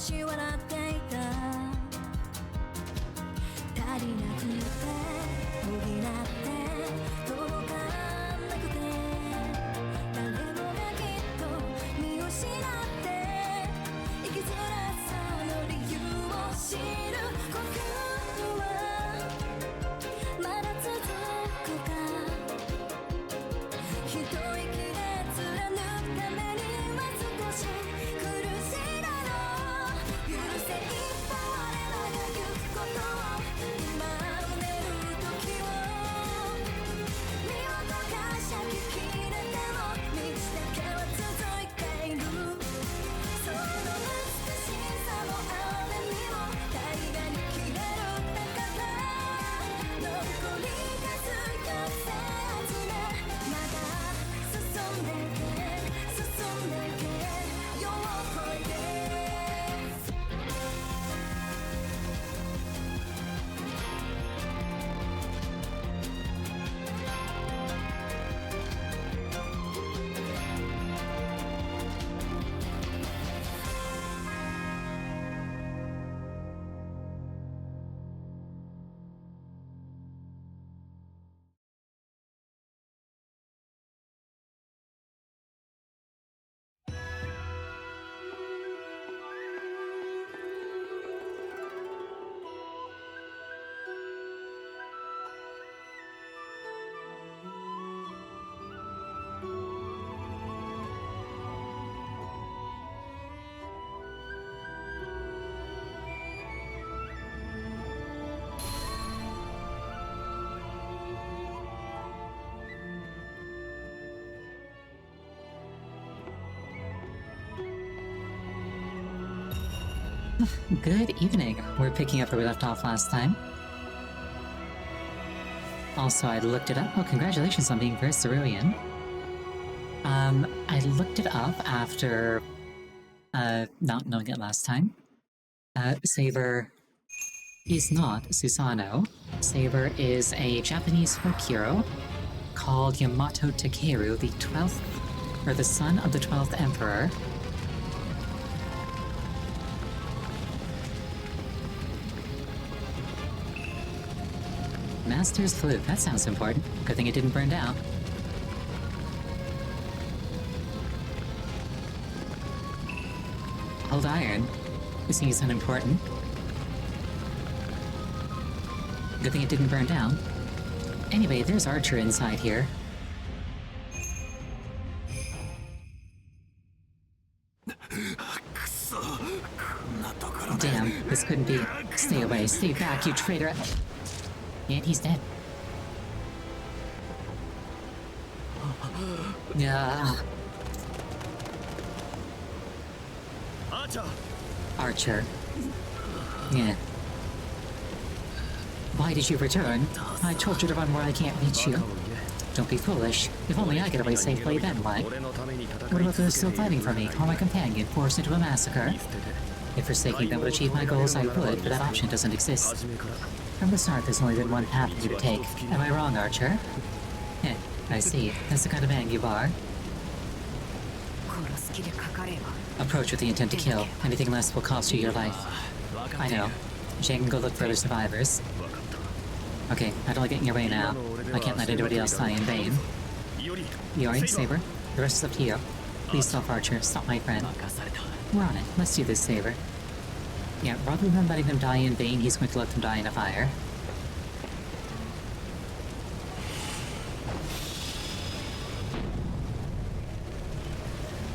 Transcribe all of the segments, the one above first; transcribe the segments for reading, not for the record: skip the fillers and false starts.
し笑っていた足りなくて補って届かなくて誰もがきっと見失って生きづらさの理由を知る呼吸はまだ続くか一息で貫くためには少し苦しいだろう許せいっぱい我らが行くことを今胸る時を見事がしゃききれても道だけは続いているその美しさもあれにも大河に切れるだから残りかすかせ集めまだ進んでけ進んでけ夜を越えてGood evening. We're picking up where we left off last time. Also, I looked it up. Oh, congratulations on being first Cerulean. I looked it up after, not knowing it last time. Saber is not Susanoo. Saber is a Japanese folk hero called Yamato Takeru, the 12th, or the son of the 12th emperor. Master's flute, that sounds important. Good thing it didn't burn down. Old iron. This thing is unimportant. Good thing it didn't burn down. Anyway, there's Archer inside here. Damn, this couldn't be. Stay away, stay back, you traitor! And he's dead. Yeah. Archer. Yeah. Why did you return? I told you to run where I can't reach you. Don't be foolish. If only I get away safely, then what? What about those still fighting for me, or my companion forced into a massacre? If forsaking them would achieve my goals, I would, but that option doesn't exist. From the start, there's only been one path for you to take. Am I wrong, Archer? I see. That's the kind of man you are. Approach with the intent to kill. Anything less will cost you your life. I know. Jane can go look for other survivors. Okay, I don't like getting in your way now. I can't let anybody else die in vain. Yori, Saber, the rest is up to you. Please stop, Archer. Stop my friend. We're on it. Let's do this, Saber. Yeah, rather than letting them die in vain, he's going to let them die in a fire.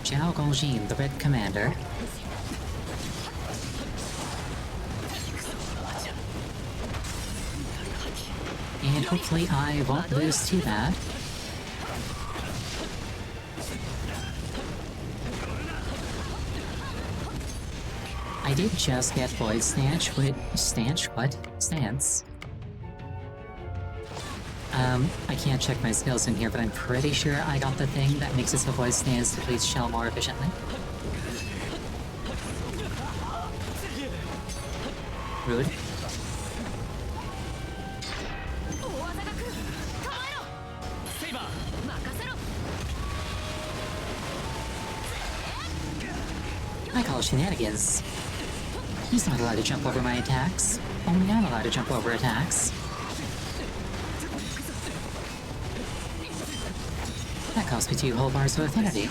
Zhao Gongjin, the Red Commander. And hopefully I won't lose too bad. I did just get Void Stance, what? Stance. I can't check my skills in here, but I'm pretty sure I got the thing that makes us avoid Stance to please shell more efficiently. Rude. I call shenanigans. He's not allowed to jump over my attacks. Only I'm allowed to jump over attacks. That cost me 2 whole bars of affinity.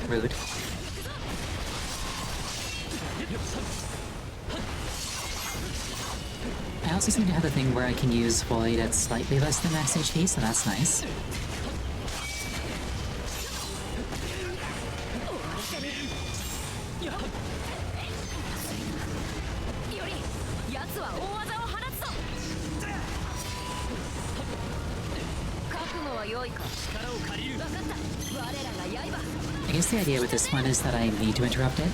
Rude. I also seem to have a thing where I can use Void at slightly less than max HP, so that's nice. I guess the idea with this one is that I need to interrupt it.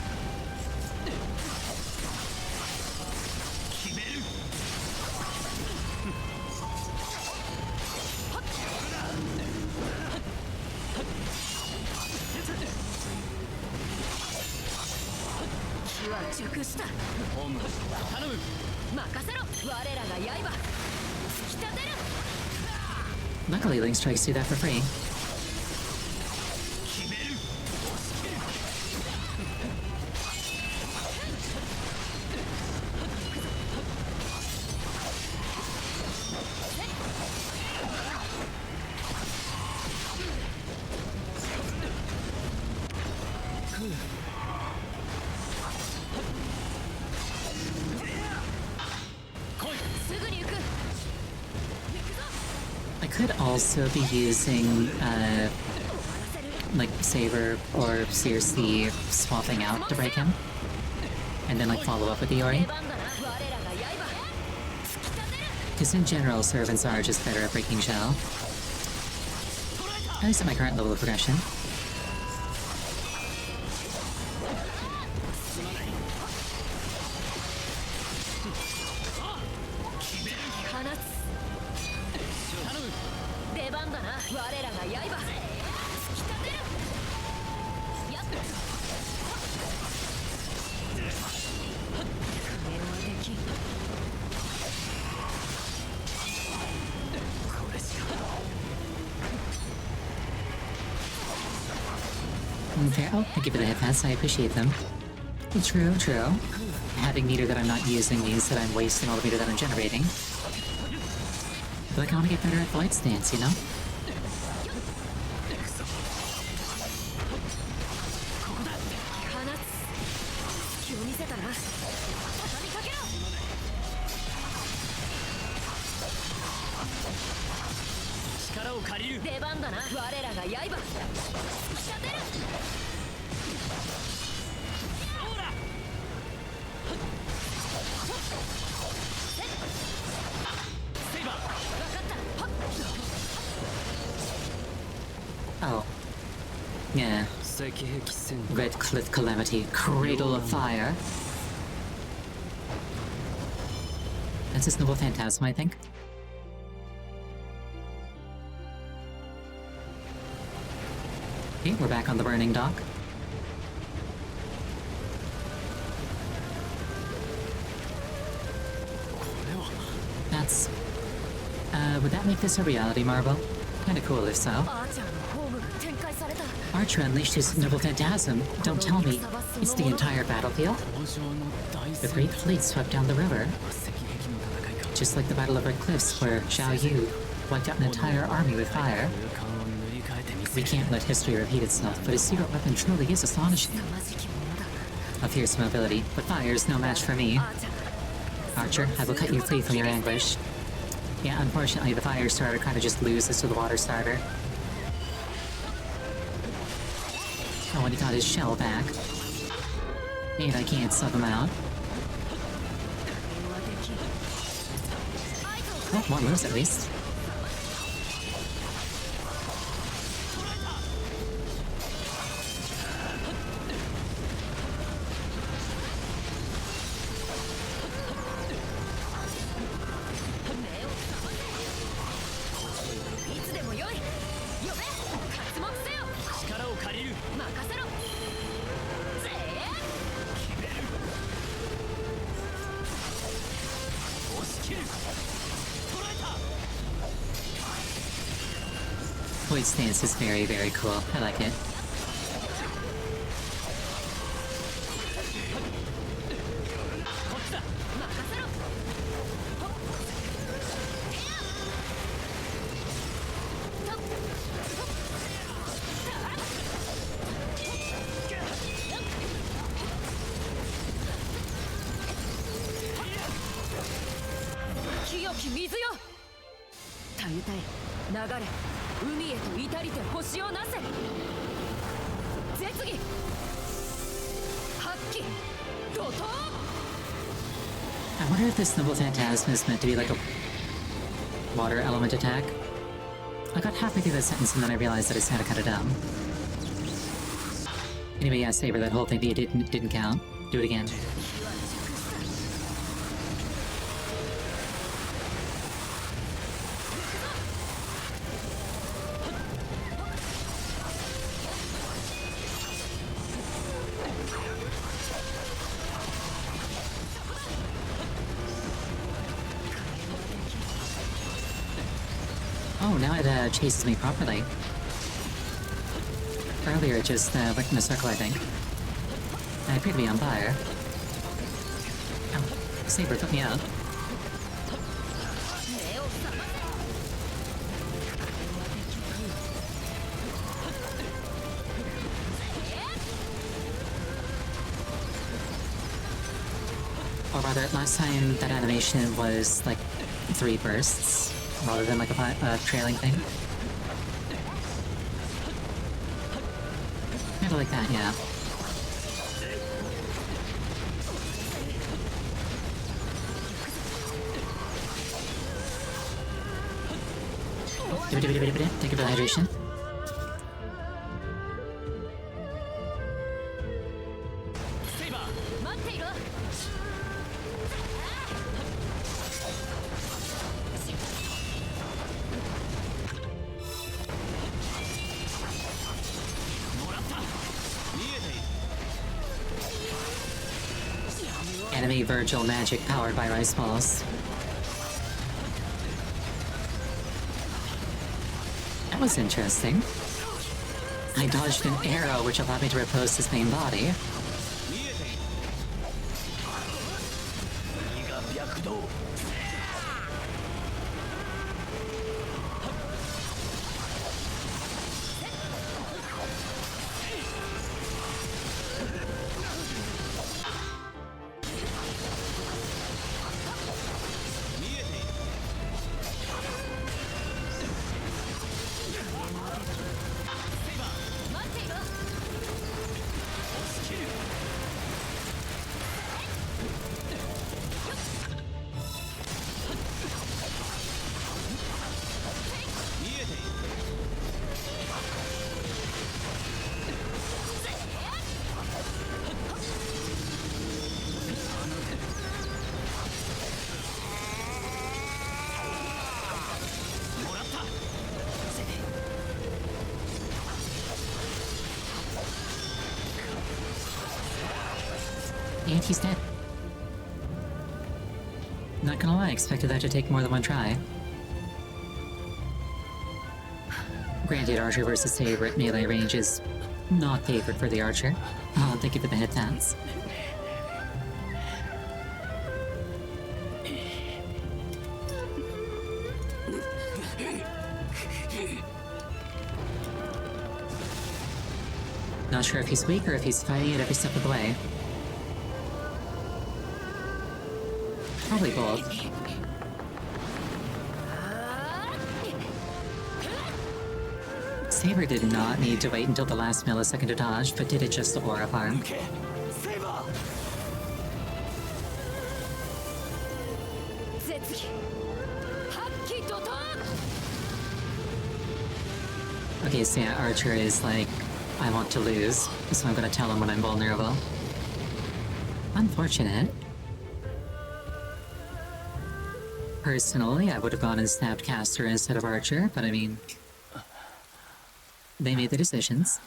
Luckily, Link Strikes do that for free. I could also be using, like, Saber or seriously swapping out to break him. And then, like, follow up with the Ori. Because in general, servants are just better at breaking shell. At least at my current level of progression. Fair. Oh, thank you for the hit pass, I appreciate them. True, true. Having meter that I'm not using means that I'm wasting all the meter that I'm generating. But like, I want to get better at Void Stance, you know? Oh. Yeah. Red Cliff Calamity, Cradle of Fire. That's his Noble Phantasm, I think. Okay, we're back on the burning dock. That's... would that make this a reality marble? Kinda cool if so. Archer unleashed his Noble Phantasm. Don't tell me it's the entire battlefield? The Great Fleet swept down the river. Just like the Battle of Red Cliffs, where Zhao Yu wiped out an entire army with fire. We can't let history repeat itself, but his secret weapon truly is astonishing. A fierce mobility, but fire is no match for me. Archer, I will cut you free from your anguish. Yeah, unfortunately, the fire starter kinda just loses to the water starter. Oh, and he got his shell back. And I can't sub him out. Oh, more moves at least. Void stance is very, very cool. I like it. I wonder if this Noble Phantasm is meant to be like a water element attack. I got halfway through that sentence and then I realized that I just had to cut it down. Anyway, yeah, Saber, that whole thing that you didn't count. Do it again. Oh, now it chases me properly. Earlier it just went in a circle, I think. I appear to be on fire. Oh, Saber, put me out. Or rather, last time that animation was like 3 bursts, rather than like a trailing thing. Kinda like that, yeah. Take it for the hydration. Enemy Virgil magic powered by rice balls. That was interesting. I dodged an arrow which allowed me to repose his main body. And he's dead. Not gonna lie, I expected that to take more than one try. Granted, archer versus saber at melee range is not favored for the archer. Oh, thank you for the head taps. Not sure if he's weak or if he's fighting it every step of the way. Probably both. Saber did not need to wait until the last millisecond to dodge, but did it just to aura farm. Okay, so yeah, Archer is like, I want to lose, so I'm gonna tell him when I'm vulnerable. Unfortunate. Personally, I would have gone and snapped Caster instead of Archer, but I mean, they made the decisions.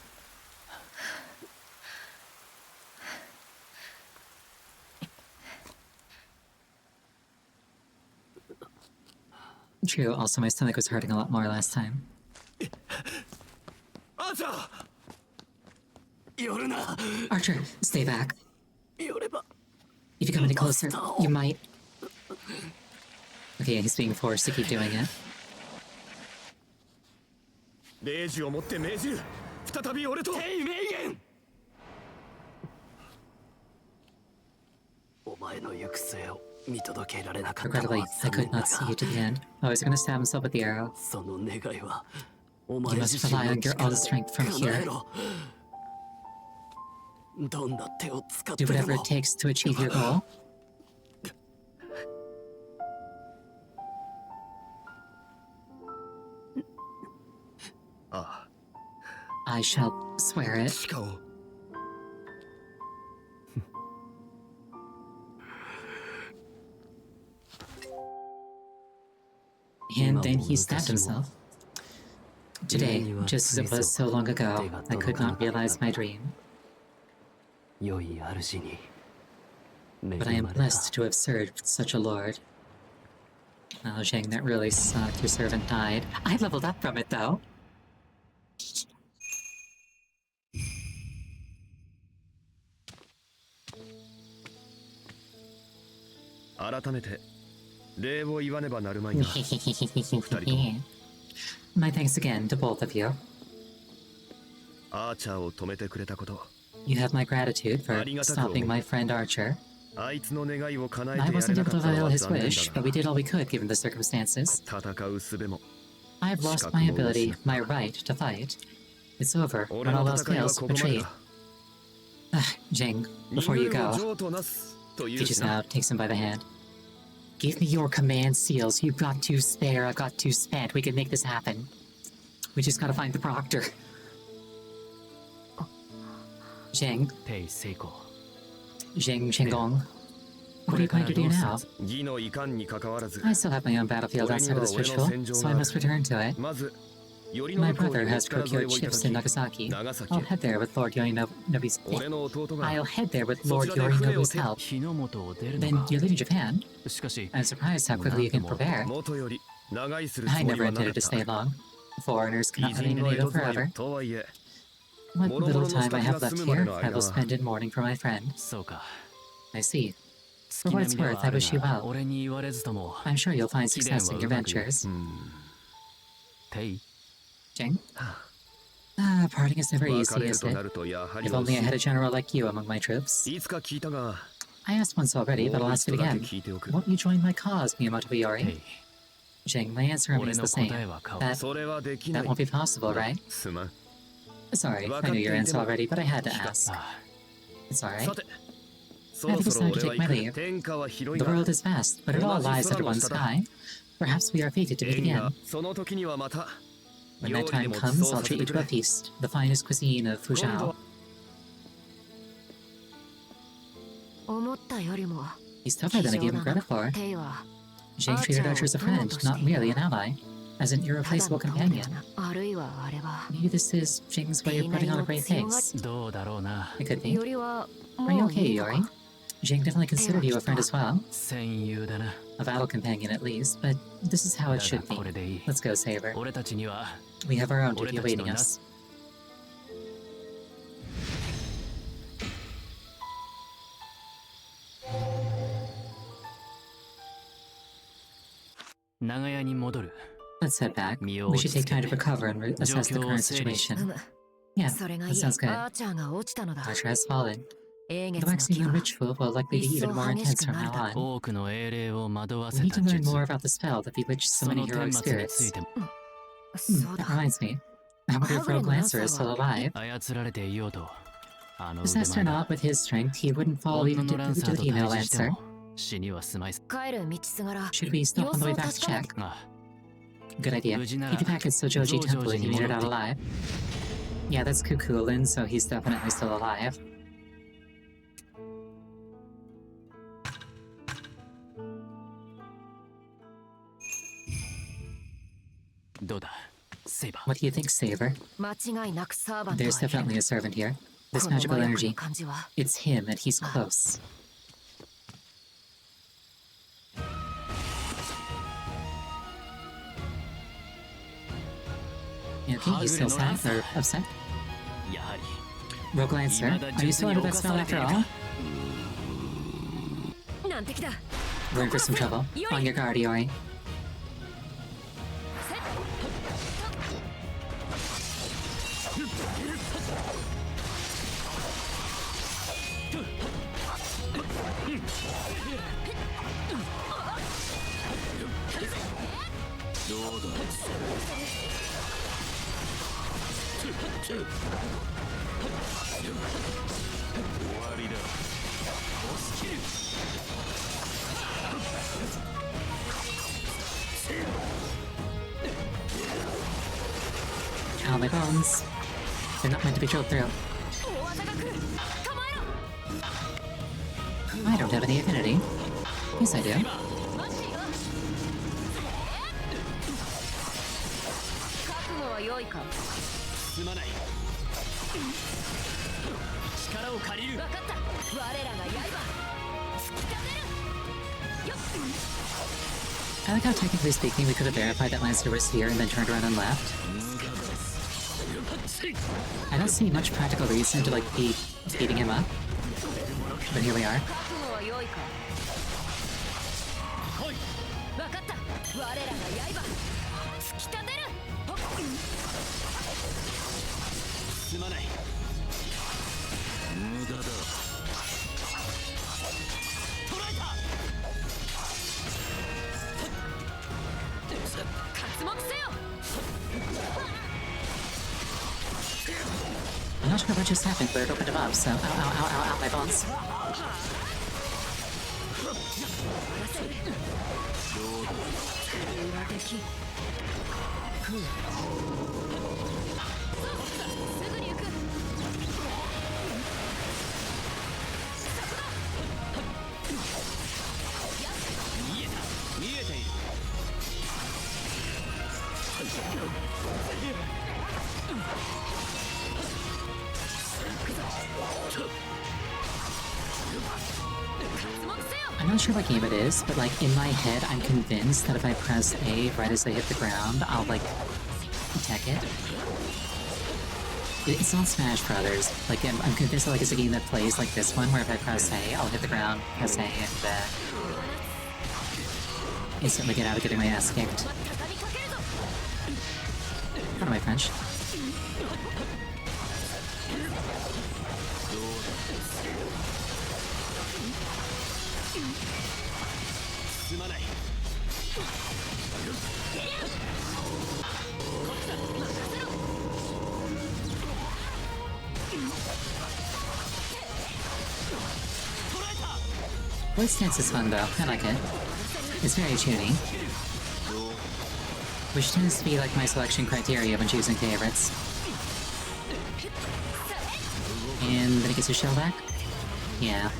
True, also my stomach was hurting a lot more last time. Archer, stay back. 寄れば If you come any closer, you might. Okay, he's being forced to keep doing it. レイジを持って命じる。再び俺と。テイ名言お前の行く末を見届けられなかったの Regrettably, は I 残 could 念だ not see が you to the end. Oh, is he gonna stab himself with the arrow? その願いはお You 前 must 自身 rely の on your 力 own strength from を叶え here. ろどんな手を使って Do で whatever も it takes to achieve your goal. I shall swear it. 誓おう。 And then he stabbed himself. Today, just as it was so long ago, I could not realize my dream. 良い主に But I am blessed to have served such a lord. Oh, Zhang, that really sucked. Your servant died. I leveled up from it, though. 改めて礼を言わねばなるまいな。 My thanks again to both of you. アーチャーを止めてくれたこと。 You have my gratitude for stopping my friend Archer. あいつの願いを叶えて I やれ wasn't な able か to ったの fulfill は his 残念 wish, だ but we が。 did all we could given the circumstances. 戦う術も I have lost my ability, my right to fight. It's over. 俺 When all の else 戦いは fails, ここまで retreat. だ。 Jing, 人 before you 間を go, 譲となすという reaches しな。 out, takes him by the hand. Give me your command seals. You've got two spare, I've got two spent. We can make this happen. We just gotta find the proctor. Jing, テイ成功 Jing Qinggong. What are you going to do now? 義のいかんに関わらず、 I still have my own battlefield outside of this ritual, so I must return to it. まずよりの My 向こう brother に has 力添え procured をいた ships だ in き、 Nagasaki. 長崎 I'll へ head there with Lord Yorinobu's 俺の弟が I'll head there with そ Lord ちらで船を Yorinobu's 手 help. 日の本を出るの Then か you're leaving Japan? しかし I'm surprised how quickly you can prepare. 元より長居する I つもり never はなかっ intended to stay た。 long. Foreigners 偉 cannot 人 remain in の江 Edo 戸住ま forever. いとはいえ、 What little time I have left here, I will も spend in mourning for my friend. そうか I see. 月 For 並 what み it's で worth, は I ある wish you が well. 俺に言われずとも I'm sure you'll find 貴殿 success は in う your まくいく ventures. テイ Jing? Parting is never 別 easy, れる is と it? なるとやはり If only I had a general like you among my troops. いつか聞いたが、 I asked once already, but も I'll う ask 一 it 度だけ again. 聞いておく。 Won't you join my cause, Miyamoto テ Biori? イ Jing, my answer 俺 remains の the 答 same. えは変わ That るそれはでき that ない。 won't be possible, right? すまん。 Sorry, I knew your answer already, but I had to ask. あ It's alright. さて、そろそろ俺は行く。天下は広い The が、 world is vast, but it all lies under one sky. Perhaps we are fated to meet 縁 again. がその時にはまた。 When 料 that 理で time も comes, そう I'll させ treat て you く to れ a。feast, the finest cuisine of 今度 Fuzhou. は思ったよりも He's tougher than I gave him credit for. テイは Jing treated Archer as a friend, not merely an ally, as an ただ irreplaceable の友 companion. 達あるいはあれは Maybe this is Jing's way of putting on a brave face. どうだろうな It could be. よりは Are you もう okay, いいの Yori? か Jing definitely considered you a friend as well. 戦友だな A battle companion at least, but this is how だ it が should これ be. でいい Let's go, Saber. 俺たちには We have our own duty 俺たちの awaiting な us. Let's head back. We should take time to recover and assess the current う situation. む Yeah, それが that いい sounds good. アーチャーが落ちたのだ Archer has fallen. 英 The 月の waxing 木 moon は ritual will likely be even more intense from now on. 多くの英霊を惑わ We せ need た to learn 術 more about the spell that bewitched so そ many の heroic 顛末につい spirits. ても そう That だ reminds me. I wonder if Rogue Lancer is still alive. 操られていようとあの腕 Possessed 前 or だ not, with his strength, he wouldn't fall 女 even の to ラン the サーと female 対峙して Lancer. も死にはすまい帰る道すがら Should we stop on the way back to check? が Good idea. Uji nara He'd be back at Sojoji Temple and he made it out Zojoji alive. Yeah, that's Kukulin, so he's definitely still alive. What do you think, Saber? 間違いなくサーバント There's はいる definitely a servant here. This この magical 魔力 energy. の感じは It's him, and he's close. You okay? He's still sad or upset? Rogue Lancer, are you still under that spell after all? 難敵だ。 We're in for some trouble. On your guard, Iori. Ow, my bones. They're not meant to be drilled through. 大技が来る。構えろ。 I don't have any affinity. Yes, I do. マジよ。覚悟は良いか。すまない力を借りる分かった。我らが刃。突き立てる。よっ。 I like how, technically speaking, we could have verified that Lancer was here and then turned around and left. I don't see much practical reason to, like, be beating him up. But here we are. 覚悟は良いか。分かった。我らが刃。突き立てる。ほっ。すまない無駄だ捕らえた刮目せよ。 I'm not sure what just happened, but it opened him up, so ow, ow, ow, ow, ow, my bones. 裏敵。すぐに行く。 見えている I'm not sure what game it is, but like in my head, I'm convinced that if I press A right as they hit the ground, I'll like attack it. It's not Smash Brothers. Like I'm convinced that like it's a game that plays like this one, where if I press A, I'll hit the ground, press A, and instantly get out of getting my ass kicked. Pardon my French. すまない Voice dance is fun though, I like it. It's very tuning. Which tends to be like my selection criteria when choosing favorites. And then he gets his shell back? Yeah.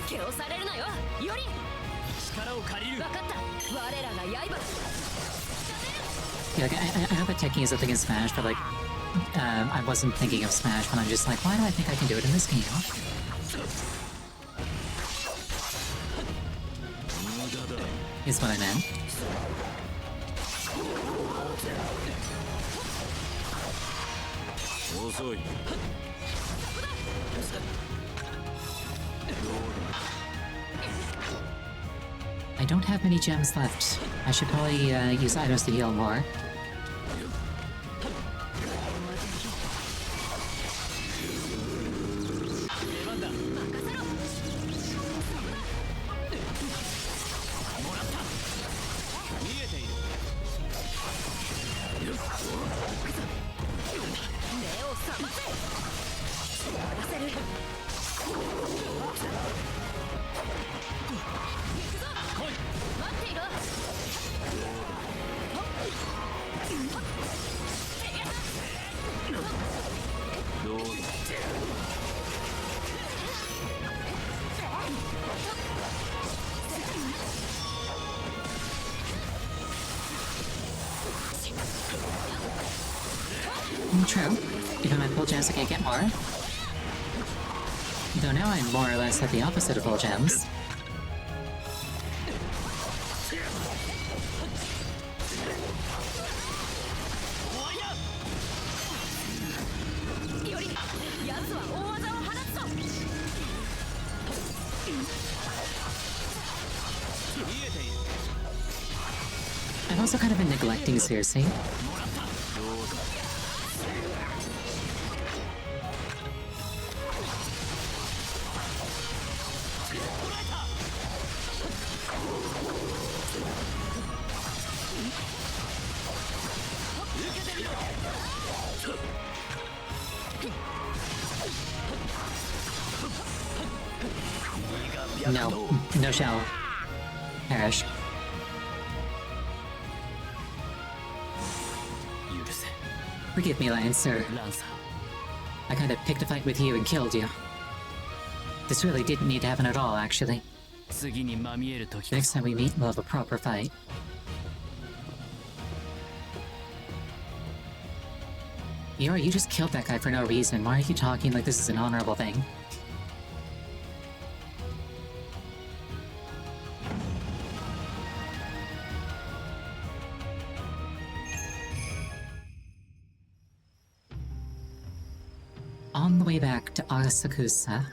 気をされるなよ。より。力を借りる 分かった。我らが刃。 Yeah, like, I know that Tekken is a thing in Smash, but like, I wasn't thinking of Smash when I'm just like, why do I think I can do it in this game? Is what I meant. I don't have many gems left. I should probably use items to heal more. True. Even my full gems, I can't get more. Though now I'm more or less at the opposite of full gems. also kind of been neglecting Cersei. No, no shall perish. Forgive me, Lancer. I kind of picked a fight with you and killed you. This really didn't need to happen at all, actually. Next time we meet, we'll have a proper fight. Yori, you just killed that guy for no reason. Why are you talking like this is an honorable thing? On the way back to Asakusa.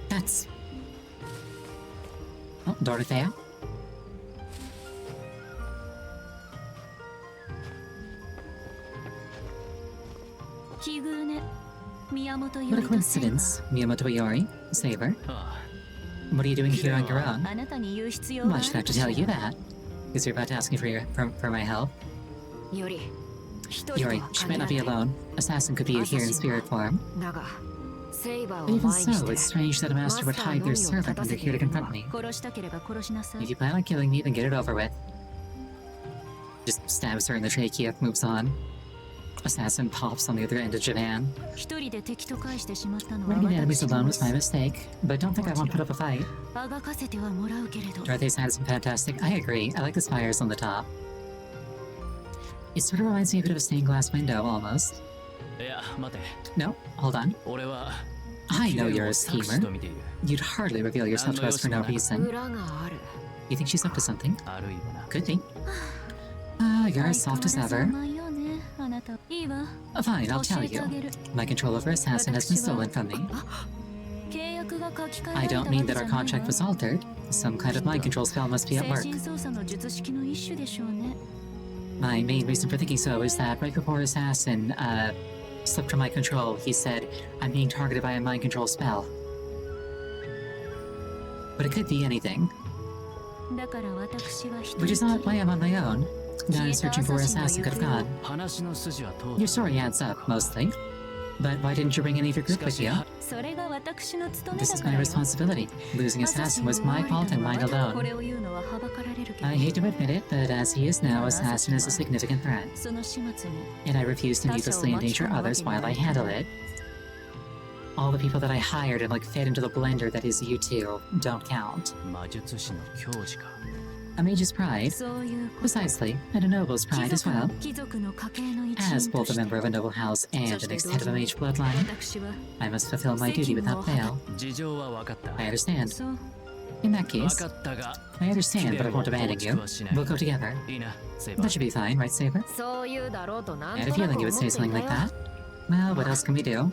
That's... Oh, Dorothea? What a coincidence, Miyamoto Yori, Saber. What are you doing here on your own? Well, I should have to tell you that. Because you're about to ask me for my help. Yori, she might not be alone. Assassin could be here in spirit form. But even so, it's strange that a master would hide their servant when they're here to confront me. If you plan on killing me, then get it over with. Just stabs her in the trachea, moves on. Assassin pops on the other end of Japan. Running enemies alone was my mistake, but don't think I won't put up a fight. Dorothea's had some fantastic... I agree, I like the spires on the top. It sort of reminds me a bit of a stained glass window, almost. No, hold on. I know you're a schemer. You'd hardly reveal yourself to us for no reason. You think she's up to something? Could be. You're as soft as ever. Fine, I'll tell you. My control over Assassin has been stolen from me. I don't mean that our contract was altered. Some kind of mind control spell must be at work. My main reason for thinking so is that right before Assassin, slipped from my control, he said, I'm being targeted by a mind control spell. But it could be anything. Which is not why I'm on my own. Now I'm searching for where Assassin could have gone. Your story adds up, mostly. But why didn't you bring any of your group with you? This is my responsibility. Losing Assassin was my fault and mine alone. I hate to admit it, but as he is now, Assassin is a significant threat. And I refuse to needlessly endanger others while I handle it. All the people that I hired and fed into the blender that is you two don't count. A mage's pride, precisely, and a noble's pride as well. As both a member of a noble house and an ex-head of a mage bloodline, I must fulfill my duty without fail. I understand. In that case, I understand, but I won't abandon you. We'll go together. That should be fine, right, Saber? I had a feeling you would say something like that. Well, what else can we do?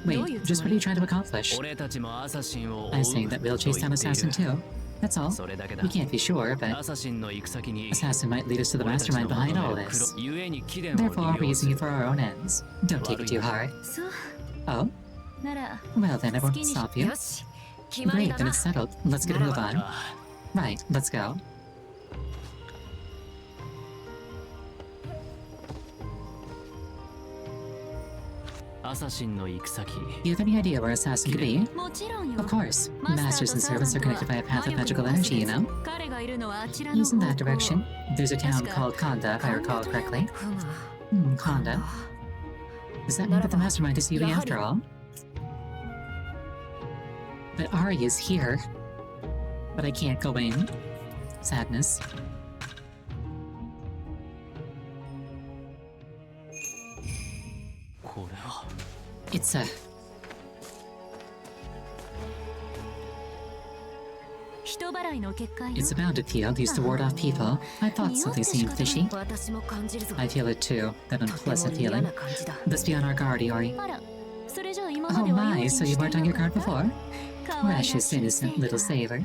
Wait, just what are you trying to accomplish? I'm saying that we'll chase down Assassin too. That's all. We can't be sure, but Assassin might lead us to the mastermind behind all this. Therefore, we're using it for our own ends. Don't take it too hard. Oh? Well then, I won't stop you. Great, then it's settled. Let's get a move on. Right, let's go. You have any idea where Assassin could be? Of course. Masters and servants are connected by a path of magical energy, you know? He's in that direction. There's a town called Konda, if I recall correctly. Konda. Does that mean that the mastermind is Yui after all? But Ari is here. But I can't go in. Sadness. It's a... It's a bounded field used to ward off people. I thought something seemed fishy. I feel it too, that unpleasant feeling. Let's be on our guard, Iori. Oh my, so you weren't on your guard before? Precious innocent little saver.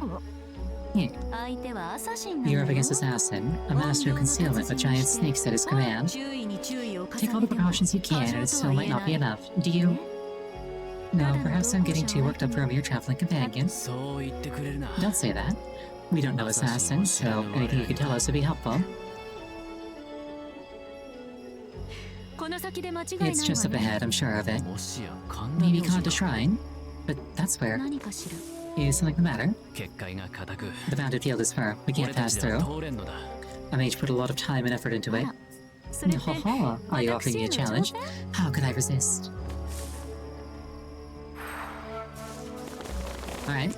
Yeah. 相手はアサシンなの You're よ up against Assassin, a master of concealment with giant snakes at his command. 注意に注意を重ね Take all the ても precautions you can, and it still might not be enough. Do you? No, perhaps I'm getting too worked up for a mere traveling companion. そう言ってくれるな Don't say that. We don't know Assassin, so anything you can tell us would be helpful. この先で間違いない It's just わ up ね ahead, I'm sure of it. もしや神田 Maybe 明神 Kanta Shrine? But that's where. 何かしら Is something the matter? 結界が固く The bounded field is firm. We 俺 can't た pass ちでは through. 通れんのだ A mage put a lot of time and effort into it. それって Haha, are you offering me a 私への challenge? 挑戦 How could I resist? Alright.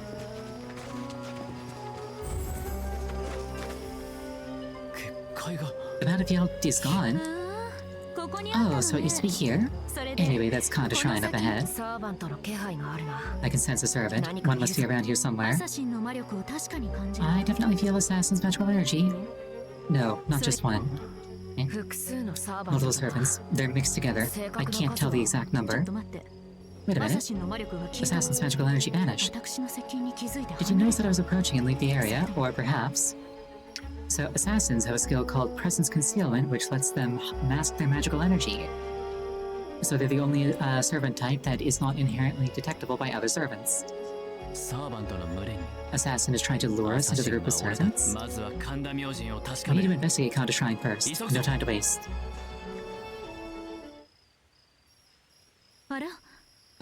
結界が The bounded field is gone. ここにあったの Oh, so it used to be ね here? それで Anyway, that's Kanta この Shrine up 先に ahead. サーバントの気配があるな I can sense a servant. 何か One must be around here ア somewhere. サシンの魔力を確かに感じる I definitely feel Assassin's magical energy. No, not just one. 複数のサーバン Multiple トだ servants. They're mixed together. 正 I 確な can't 数 tell は the exact ちょ number. っと待って Wait a アサ minute. シンの魔力が消えた Assassin's magical energy vanished. 私の接近に気づいて Did you notice that I was approaching and leave the area? Or perhaps... So, assassins have a skill called Presence Concealment, which lets them mask their magical energy. So they're the only servant type that is not inherently detectable by other servants. サーバントの群れに Assassin is trying to lure us into the group of servants. まずは神田明神を確か We め need to る investigate Kanta Shrine first. No time to waste. あら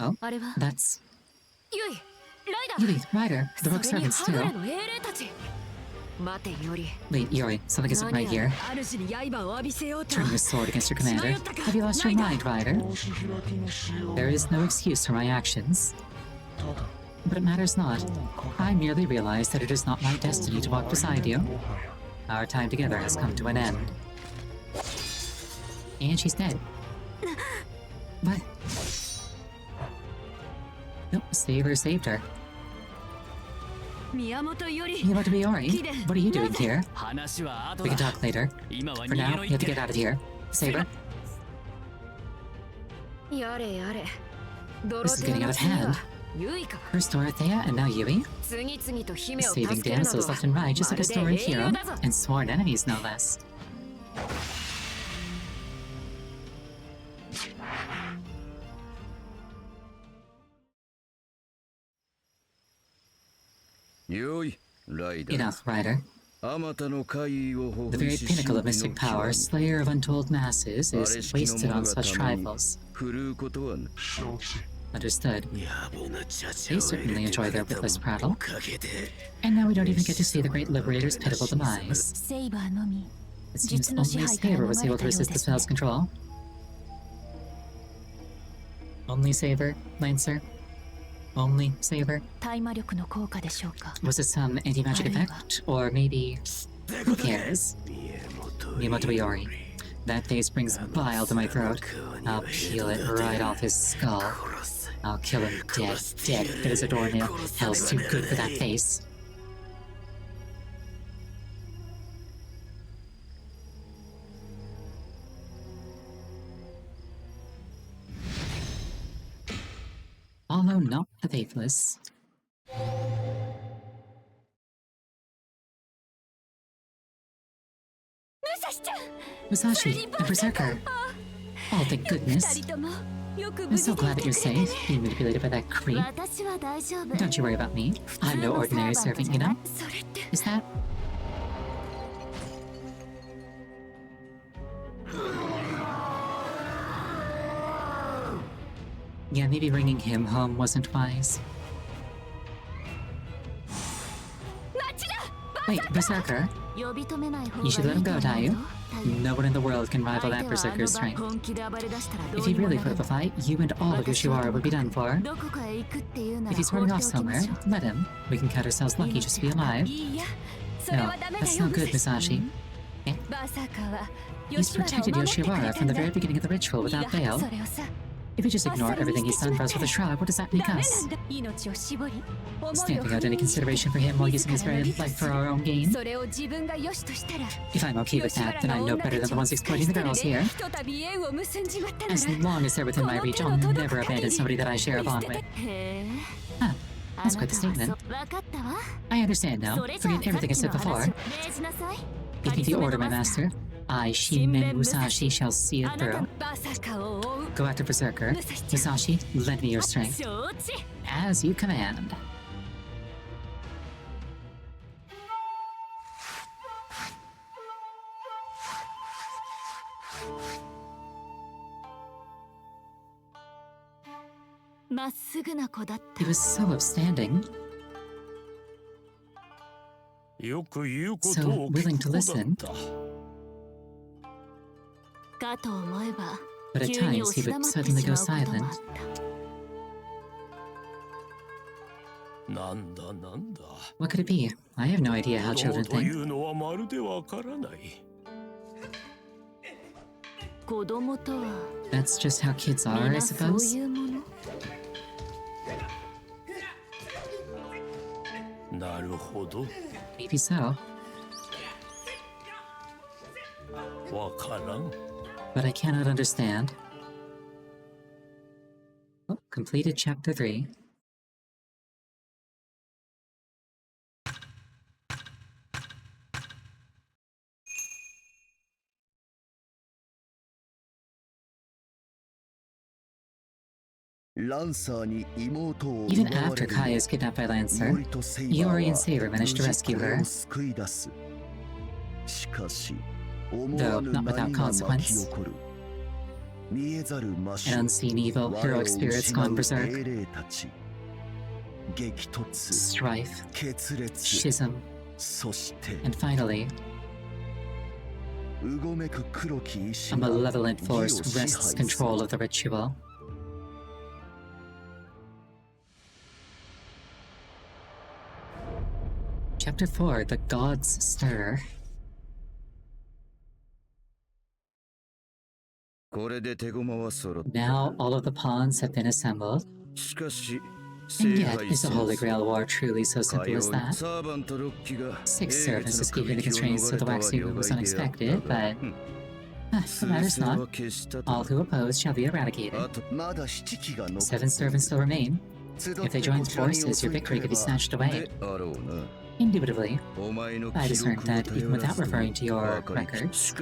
Oh, あれは that's... ユイライダ Yuri, Ryder, the rogue それに servants ハグレ too. の英霊たち待てユリ Wait, Yuri, something isn't right here. 主に刃を浴びせようと Turn your sword against your commander. Have you lost your mind, Ryder? There is no excuse for my actions. But it matters not. I merely realize that it is not my destiny to walk beside you. Our time together has come to an end. And she's dead. What? Nope, Saber saved her. 宮本より Miyamoto Biyori, what are you doing here? 話は後 We can だ talk later. 今は For 逃げ now, の you 一 have to 手 get out of here. Saber, やれやれド this is getting out of hand. ユイか First Dorothea and now Yui. 次々と姫を Saving 助けるなど damsels left and right, just like a ま storied るで英雄 hero. だぞ And sworn enemies, no less. Enough, Ryder. The very pinnacle of mystic power, slayer of untold masses, is wasted on such trifles. Understood. They certainly enjoy their witless prattle. And now we don't even get to see the great liberator's pitiful demise. セイバーのみ It seems 実の支 only 配から Saber 逃 was れ able た to よう resist で the すね spell's control. Only Saber, Lancer? Only Saber? 大魔力の効果でしょうか Was it some anti-magic effect? Or maybe... Who cares? Miyamoto Biyori. That face brings bile to my throat. I'll peel it right off his skull. I'll kill him dead, dead if it is a doornail. Hell's too good for that face. Although not the faithless. Musashi, the berserker. Oh, thank goodness. 二人ともよく I'm 無事 so で glad that い you're て safe, being manipulated by that creep. 私は大丈夫 Don't you worry about me. 普 I'm 通 no の ordinary サーバント servant, じ you ゃない know? それって Is that... Yeah, maybe bringing him home wasn't wise. 待ちだ Wait, Berserker? 呼び止めない方が You いい should let him と go, 思う Tayu. ぞタユ No one in the world can rival 相 that 手はあ Berserker's の strength. 場本気で暴れ出したらど If う he にも really な put ら up a ない fight, you and all of Yoshiwara would be done for. どこかへ行くっていうな If ら he's 放っ running て off おきま somewhere, しょう let him. We can count ourselves lucky just to be alive. いいやそれ No, はダメだ that's よ not good, Musashi. バーサーカーは He's 吉原を protected 守ってくれ Yoshiwara た from ん the だ very beginning of the ritual いい without や fail. それをさ If we just ignore everything he's done for us with a shroud, what does that ダ make メ us? なんだ命を絞り思いを Standing out any consideration for him while using his very life for our own gain? それを自分が良しとしたら If I'm okay with that, then I'm no better than the ones exploiting the girls here. ひとたび縁を結んじまったな As ら long as they're within my reach, I'll never abandon somebody that I share a bond with. へえ Huh. That's quite the statement. I understand now. Forget everything I said before. Give me the order, my master. I, Shinmen Musashi, shall see it through. Go after Berserker. Musashi, lend me your strength. As you command. He was so upstanding, so willing to listen, but at times he would suddenly go silent. What could it be? I have no idea how children think. That's just how kids are, I suppose. Maybe so. But I cannot understand. Oh, completed chapter 3. Even after Kaya is kidnapped by Lancer, Iori and Saber manage to rescue her, though not without consequence. An unseen evil, heroic spirits gone berserk. Strife, schism, and finally, a malevolent force wrests control of the ritual. Chapter 4, The Gods Stir. Now all of the pawns have been assembled. And yet, is the Holy Grail War truly so simple as that? 6 servants escaping the constraints of the waxing moon was unexpected, but... it matters not. All who oppose shall be eradicated. 7 servants still remain. If they join forces, your victory could be snatched away. Indubitably, I discerned that even without referring to your records.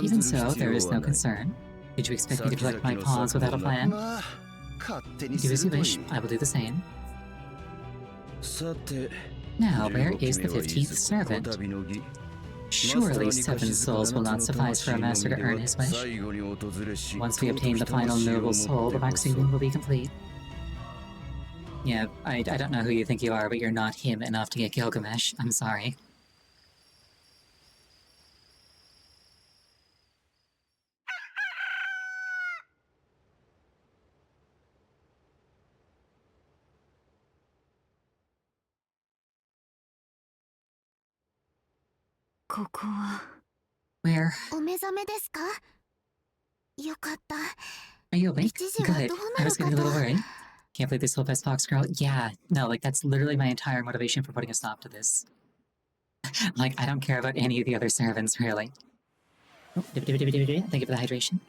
Even so, there is no concern. Did you expect me to collect my pawns without a plan? Do as you wish, I will do the same. Now, where is the 15th servant? Surely 7 souls will not suffice for a master to earn his wish. Once we obtain the final noble soul, the waxing moon will be complete. Yeah, I don't know who you think you are, but you're not him enough to get Gilgamesh. I'm sorry. Where? Are you awake? Good. I was getting a little worried. Can't believe they still best Fox Girl. Yeah, no, like that's literally my entire motivation for putting a stop to this. Like, I don't care about any of the other servants, really. Oh, thank you for the hydration.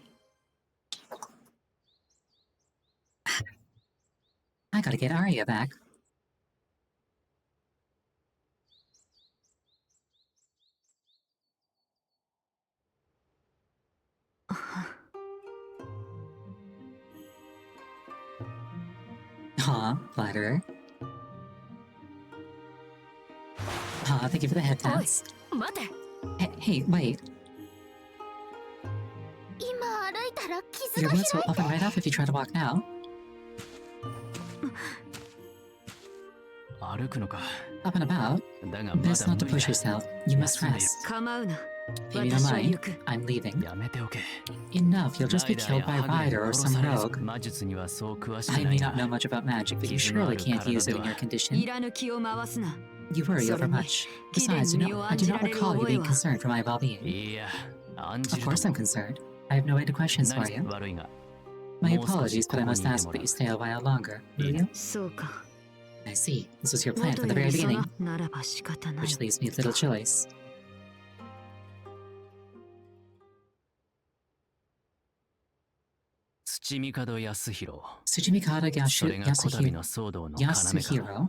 I gotta get Arya back. Aw, flatterer. Aw, thank you for the head pats. Hey, wait. Your wounds will open right up if you try to walk now. Up and about. Best not to push yourself. You must rest. Maybe don't mind. I'm leaving. Enough, you'll just be killed by a rider or some rogue. I may not know much about magic, but you surely can't use it in your condition. You worry over much. Besides, I do not recall you being concerned for my well-being. Of course I'm concerned. I have no end of questions for you. My apologies, but I must ask that you stay a while longer, will you? I see. This was your plan from the very beginning. Which leaves me little choice. Tsujimikado Yasuhiro. Tsujimikado それがこたびの騒動の要か。 Yasuhiro.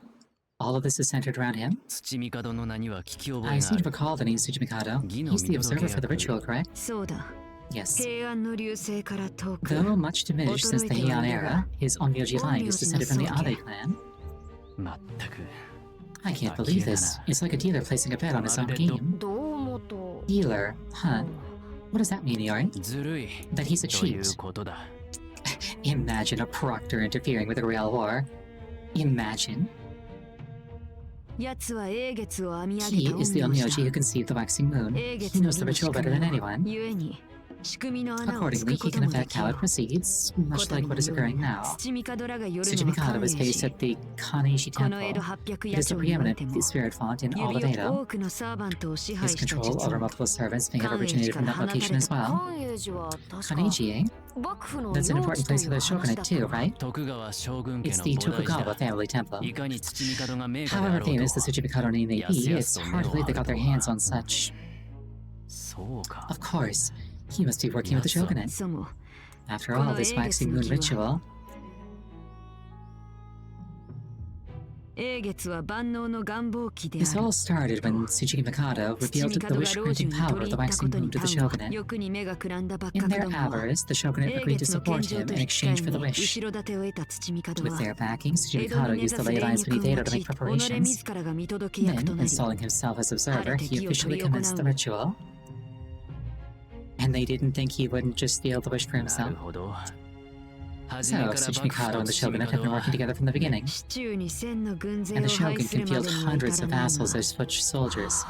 All of this is centered around him. Tsujimikadoの名には聞き覚 I えがあ seem to る。 recall the name Tsujimikado. He's the observer for the ritual, correct? そうだ Yes. 平安の流星から遠く Though much diminished since the Heian era, his Onmyoji line is descended from the Abe clan. まったく。 I can't believe this. It's like a dealer placing a bet on his own game. どうもと Dealer, huh? What does that mean, Yori? ずるい。 That he's a という cheat. ことだ。 Imagine a proctor interfering with a real war. Imagine. 奴は英月を編み上げ He た is the 陰陽 Onmyoji 者 who conceived the waxing moon. 英 He 月の knows the 美の ritual better than 仕組み anyone. ゆえに仕組みの穴を突 Accordingly, く he こと can もで affect き how る it proceeds, much like what is occurring now. 土見門らが夜の Tsujimikado is 関営 based し at the Kaneji この江戸 Temple. 800 It 野 is the 鳥におい preeminent ても spirit font in all 指 of を Edo. 多くのサーバントを支 His 配した control 実 over は multiple servants may have 関営 originated 寺か from ら that 離れ location た as well. 関営寺は確か Kaneji, eh? 幕府の That's an 領 important 地と place い for う the 話 shogunate だった too, が right? 徳川将軍家 It's の the 菩提 Tokugawa 寺。 family temple. いかに土見門が名家であ However ろうと。 famous the Tsujimikado name may be, it's hard to believe they got their hands on such. そうか。 Of course, he must be working with the shogunate. そも After all, this waxing moon ritual, 英月は万能の願望機で this ある all started when Tsujimikado revealed the 土見門が wish 老 granting 中に power 取 of り the 入ったこ waxing とに moon to the 端を shogunate. 欲に目がくらんだばっ In か their どもは avarice, the shogunate 英 agreed to 月の support 献上 him と in 引き換 exchange え for the に wish. 後ろ盾を得た土見門 With は their backing, 江戸 Tsujimikado に根 used ざ the す ley 霊 lines 脈 beneath を Edo 持 to ち make 己 preparations. 自らが見届け役 Then, となり installing himself as observer, he 敵を officially 執り行う commenced the ritual. And they didn't think he wouldn't just steal the wish for なる himself. ほど。 So, Tsujimikado and the shogunate have been working together from the beginning. 市中に千の軍勢 And を the 配 shogun する can ま field でには hundreds 至 of らない vassals が as foot soldiers.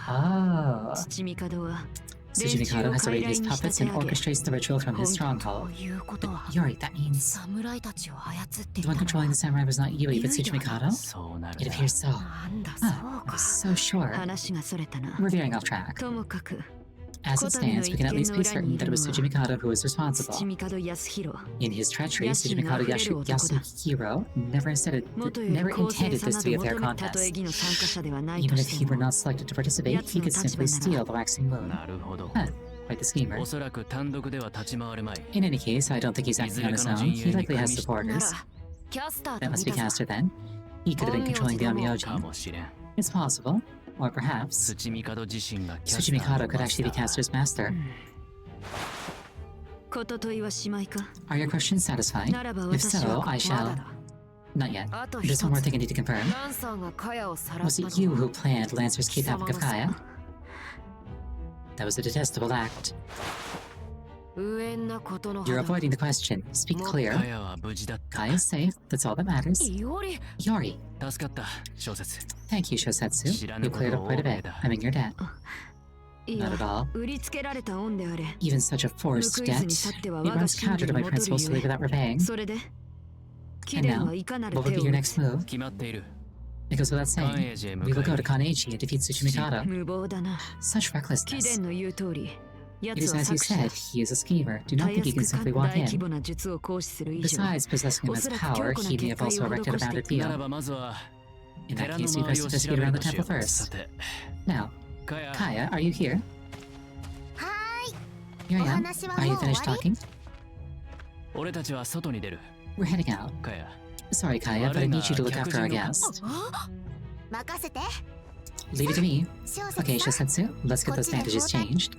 Oh. 土見門は Tsujimikado has arrayed his puppets and orchestrates the ritual from his 本と stronghold. いうことは Yori, that means 侍たちを操ってい the た one の controlling the samurai was not Yui, but Tsujimikado? そうなる It な。 appears so. なんだそう Ah, I か was so sure. 話がそれたな We're veering off track. ともかく As it stands, we can at least be certain that it was Tsujimikado who was 土 responsible. 見門康弘 In his treachery, Yashi Tsujimikado Nafureru Yasuhiro never 元より never 公正 intended さ this な to be ど a fair 求めたとえ contest. ぎの参加者ではないと Even し if て he were も not selected to participate, he could simply steal the waxing moon. なるほど。 Huh, quite the schemer. おそらく単独では立ち回るまい。 In any case, I don't think he's acting on his own. He likely has な supporters. らキャスター That と must 見 be たぞ Caster then. He could have been controlling the か Onmyoji. もしれん。 It's possible. Or perhaps 土見門自身がキャスター Tsujimikado の could マ actually ス be ター Caster's master. ことといはしまいか Are your questions satisfied? ならば If 私 so, は I まだ shall. だ Not yet. あと There's 一つ one more thing I need to confirm. ランさんがカヤをさらっ Was た it you の who は planned Lancer's 貴様 kidnapping の of さ Kaya? That was a detestable act. 無縁なことの You're 肌 avoiding the question. Speak カ clear. ヤは無事だった。 Kaya is safe. That's all that matters. より Yori. 助かった、小説。 Thank you, Shosetsu. Shiranu You cleared up quite a bit. koto I'm in your debt. い Not や at all. 売りつけられた恩であれ Even such a forced 報いず debt. に去っては It 我が runs 信 counter 条 to に my 戻る principles to ゆ leave え without repaying. それで貴殿はいかなる What would 手 be を your 打つ next move? 決まっている。 It goes without 関 saying. 営寺へ We 向 will か go い to Kaneji and defeat Tsujimikado. 無謀だな Such 貴 recklessness. 殿の言う通り It 奴 is は as you 作者 said, he is a schemer. Do た not や think you す can く simply 大 walk 規 in. 模な術を行使する以上 Besides possessing immense power, he may have also erected a bounded なら field. ばまずは In 寺 that の case, we 周り best を investigate 調べ around る the としよ temple う。 first. さて、 Now, カヤ、 Kaya, are you here? は Here I お am. 話は Are you もう終 finished わり talking? 俺たちは外に出る。 We're heading out. カヤ、 Sorry, Kaya, but I need you to look after our guest. 任せて Leave it to me. 小 Okay, 説さん Shosetsu, let's get those bandages changed.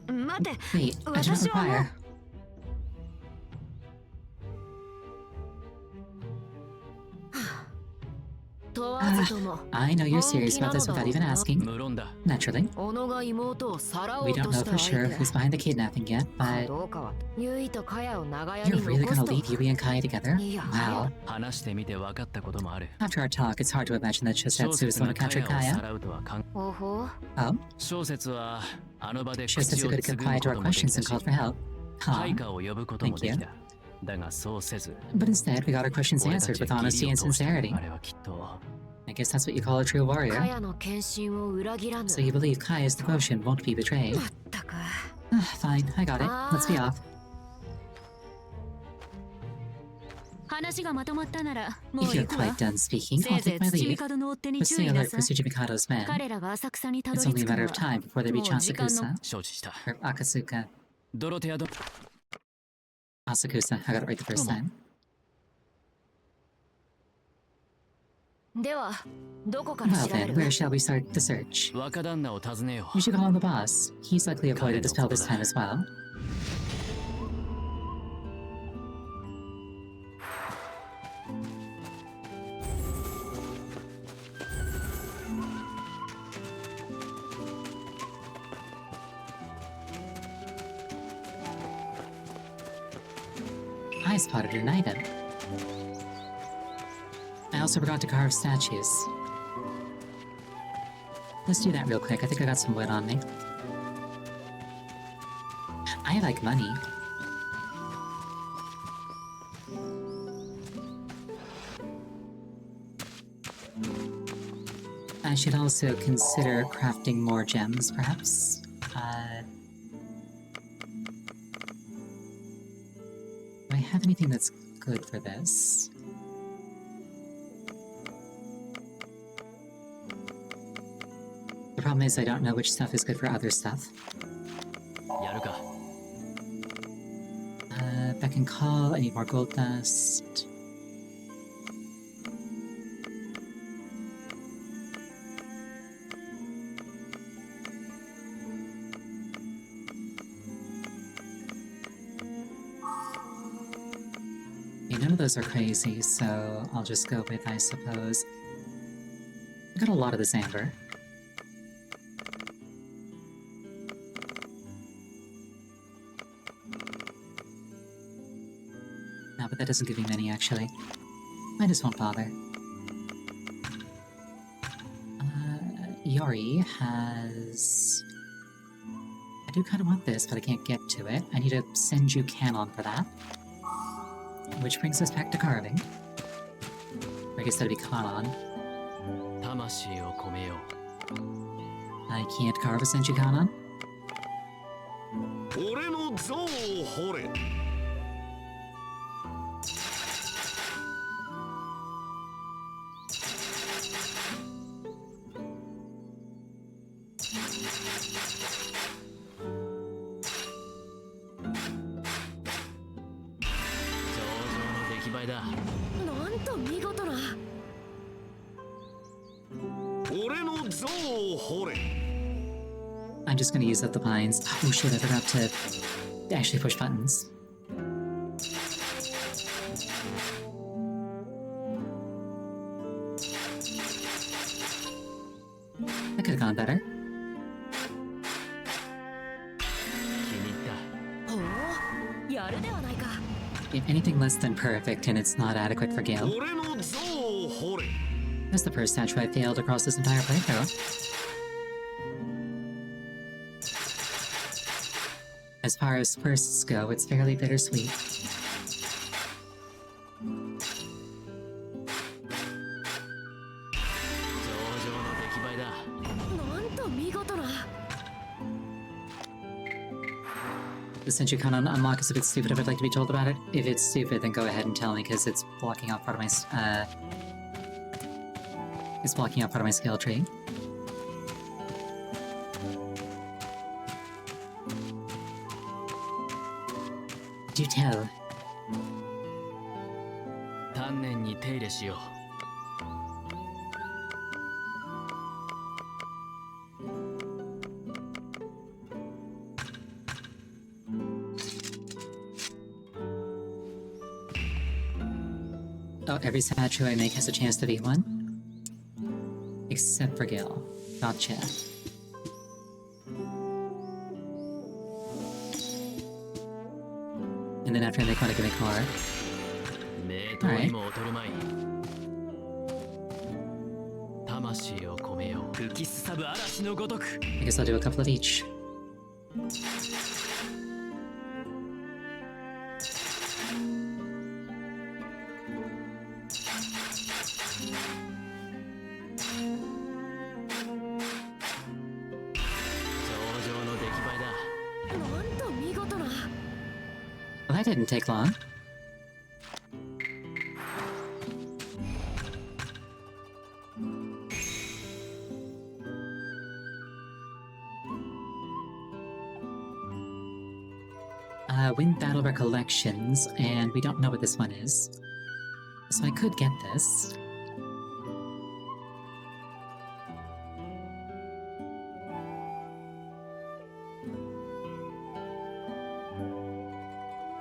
待て Wait, I do not 私はもう require. Ah. 問わずとも I know you're serious about this without even asking. 無論だ。 Naturally. 小野が妹をさらお We うと don't し know た for 相 sure 手 who's behind the kidnapping yet, か but どうかはユイとカヤを長屋 you're に really 残 gonna すと leave Yui and Kaya together? Yeah. Wow. 話してみて分かったこともある。 After our talk, it's hard to imagine that 小 Shosetsu is 説 the one が who カ captured ヤをさ Kaya. らうとは考え。ほほ Oh, 小説はあの場で口 Shosetsu を could つ have ぐ replied む to こ our ともでき questions た and し called for help. 配 Huh. 下を呼ぶこともできた。だがそうせず、 But instead, we got our questions 俺た answered ち with は honesty 義理 and を通した。 sincerity. あれはきっと I guess that's what you call a true カ warrior. ヤの献身を裏切らぬ So you believe Kaya's devotion won't be betrayed. まったく Fine, I got it. Let's be off. 話がまとまったならも If う you're 行くわ quite done speaking, せ I'll いぜ take い my 土 leave. 帝の追っ手に But 注 stay 意な alert さ for い Tsujimikado's men. 彼らが浅草にたど It's り only 着 a く matter の of は time before they も reach う時間の Asakusa. 承知した。 Or Akasuka. ドロテアど Asakusa, I got it right the first time. ではどこから Well 調べ then, る where shall we start the search? 若旦那を訪ねよ We should call on the boss. He's likely avoided a spell this time as well. I spotted an item. I also forgot to carve statues. Let's do that real quick. I think I got some wood on me. I like money. I should also consider crafting more gems, perhaps. Do I have anything that's good for this? The problem is I don't know which stuff is good for other stuff. う。やるか。 Beck and call, I need more gold dust. Okay, none of those are crazy, so I'll just go with, I suppose. I got a lot of this amber. No, but that doesn't give me many, actually. I just won't bother. Yori has... I do kind of want this, but I can't get to it. I need a Senju Canon for that. Which brings us back to carving. I guess that'd be Kanon. 魂を込めよ I can't carve a Senju Kanon? 俺の像を掘れ。 う。上々の出来栄えだ。なんと見事な 俺の像を掘れ。 I'm just gonna use up the pines. Oh shit, I forgot to actually push buttons. That could have gone better. 気に入った。ほうやるではないか If anything less than perfect and it's not adequate for Gale. 俺の像を掘れ。 That's the first statue I failed across this entire playthrough. As far as firsts go, it's fairly bittersweet. 上々の出来栄えだ。なんと見事な The Senju Kanon unlock is a bit stupid if I'd like to be told about it. If it's stupid, then go ahead and tell me, because it's blocking off part of my, it's blocking out part of my skill tree. Do tell. 丹念に手入れしよ Oh, every statue I make has a chance to be one? Except for Gil. Gotcha. And then after I make one, I can make more. う。名刀にも劣るまい。魂を込めよう。吹きすさぶ嵐のごとく。 I guess I'll do a couple of each. Well, that didn't take long. Win battle recollections, and we don't know what this one is. So I could get this.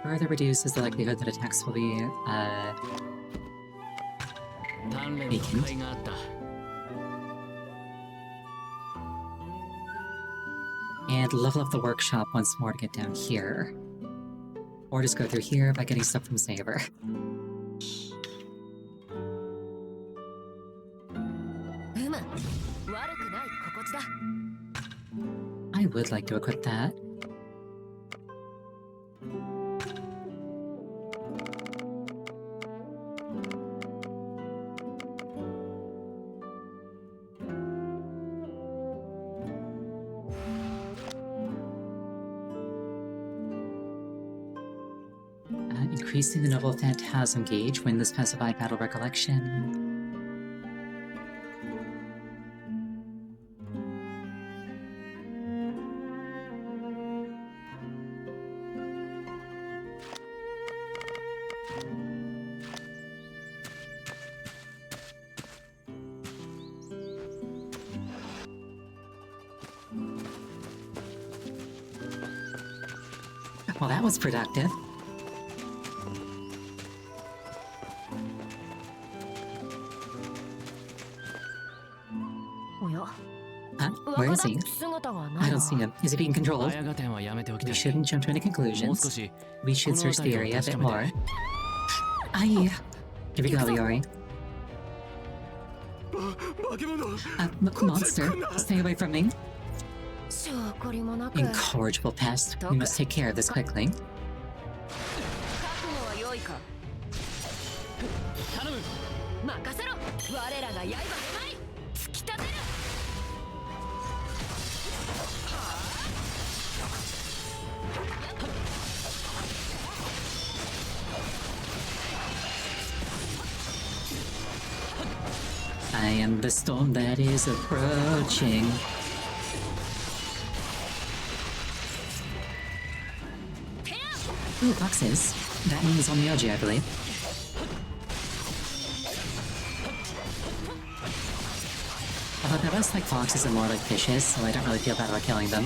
Further reduces the likelihood that attacks will be, weakened. And level up the workshop once more to get down here. Or just go through here by getting stuff from Saber. I would like to equip that. Increasing the Noble Phantasm gauge when the specified battle recollection. Well, that was productive. Huh? Where is he? I don't see him. Is he being controlled? We shouldn't jump to any conclusions. We should search the area a bit more. Aye. Here we go, Iori. Monster, stay away from me. Incorrigible pest. We must take care of this quickly. I am the storm that is approaching. Ooh, boxes. That means Onmyoji, I believe. Although they're less like foxes and more like fishes, so I don't really feel bad about killing them.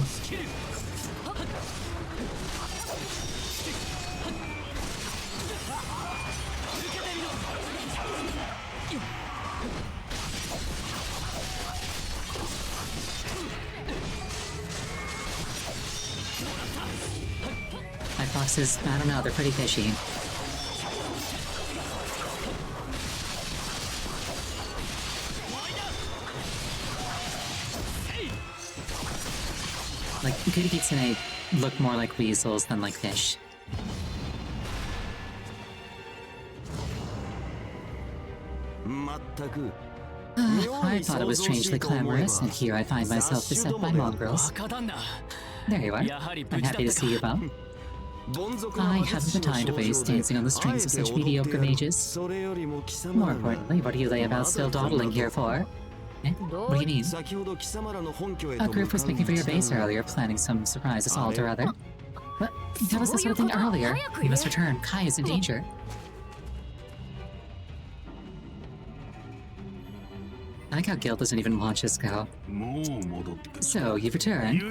Foxes, I don't know, they're pretty fishy. Like, Goody Kitsune look more like weasels than like fish. I thought it was strangely clamorous, and here I find myself beset by mongrels. There you are. I'm happy to see you, Bob. I haven't the time to waste dancing on the strings of such mediocre mages. More importantly, what do you lay about still dawdling here for? Eh? What do you mean? A group was making for your base earlier, planning some surprise assault or other. But that was the sort of thing earlier. You must return. Kai is in danger. I like how Gil doesn't even watch us go. So, you've returned.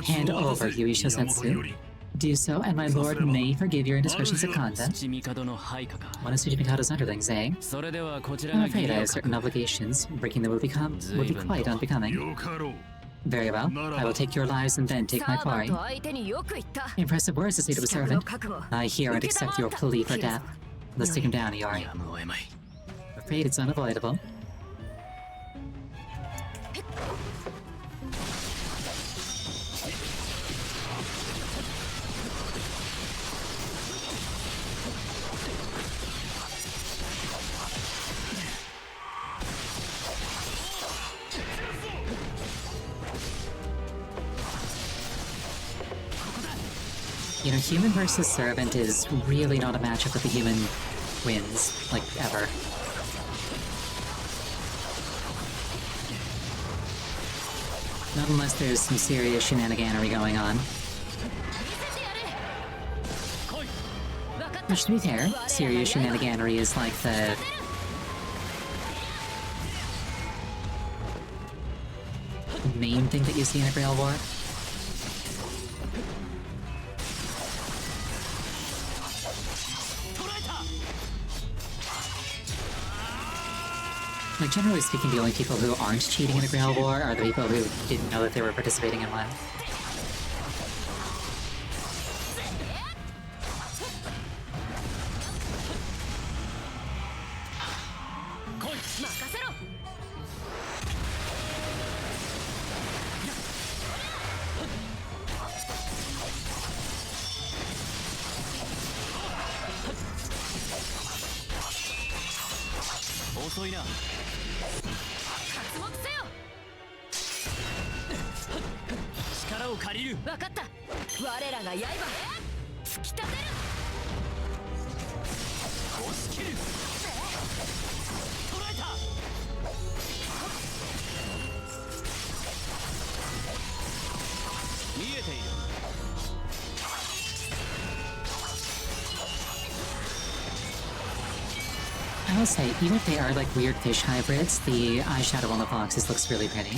Hand over Yui Shosetsu. Do so, and my lord may forgive your indiscretions of conduct. One is Mikado's underlings, eh? I'm afraid I have certain obligations. Breaking them would be quite unbecoming. Very well. I will take your lives and then take my quarry. Impressive words to say to a servant. I hear and accept your plea for death. Let's take him down, Iori. I'm afraid it's unavoidable. You know, human versus servant is really not a matchup that the human wins, like, ever. Not unless there's some serious shenaniganery going on. Which, to be fair, serious shenaniganery is like the main thing that you see in a Grail War. Like, generally speaking, the only people who aren't cheating in a Grail War are the people who didn't know that they were participating in one. I will say, even if they are like weird fish hybrids, the eyeshadow on the foxes looks really pretty.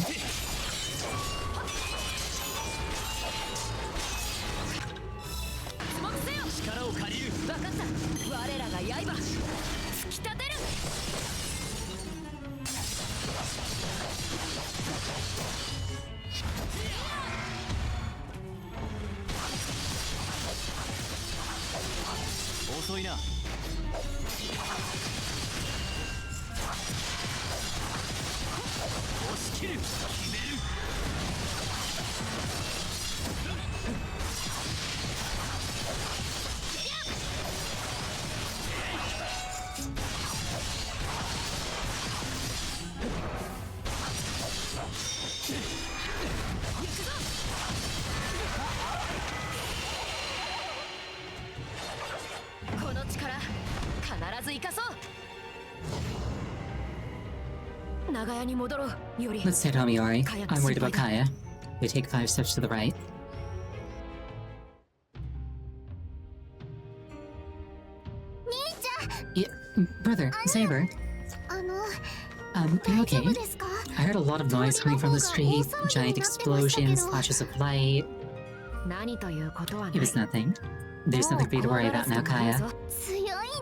Let's stay at home, Yori. I'm worried about Kaya. We take 5 steps to the right. Yeah, brother, Saber. You okay? I heard a lot of noise coming from the street, giant explosions, flashes of light. It was nothing. There's nothing for you to worry about now, Kaya.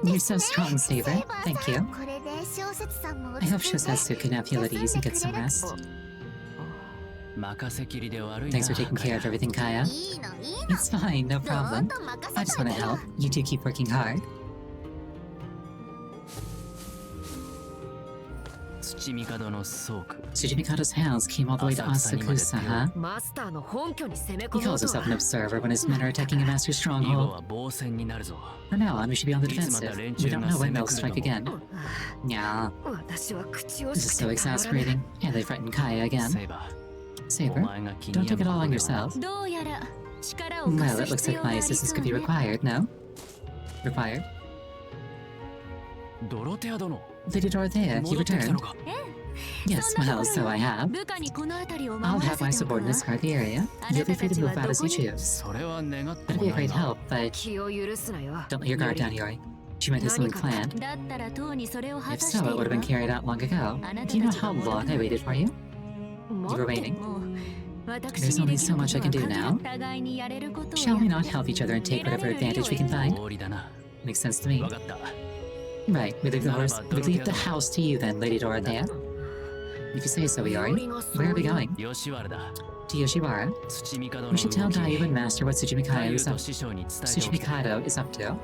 You're so strong, Saber. Thank you. I hope Shosetsu can now feel at ease and get some rest. Thanks for taking care of everything, Kaya. It's fine, no problem. I just want to help. You two keep working hard. Tsujimikado's hounds came all the way to Asakusa, huh? He calls himself an observer when his men are attacking a master stronghold. From now on, we should be on the defensive. We don't know when they'll strike again. Yeah. This is so exasperating. And they frightened Kaya again. Saber, don't take it all on yourself. Well, it looks like my assistance could be required, no? Required? Lady Dorothea, you returned? Yes, well, so I have. I'll have my subordinates guard the area. You'll be free to move out as you choose. That'd be a great help, but don't let your guard down, Yori. She might have something planned. If so, it would have been carried out long ago. Do you know how long I waited for you? You were waiting. There's only so much I can do now. Shall we not help each other and take whatever advantage we can find? Makes sense to me. Right, we leave the house to you then, Lady Dorothea. If you say so, Iori. Where are we going? To Yoshiwara. We should tell Dayu and Master what Tsujimikado is up to.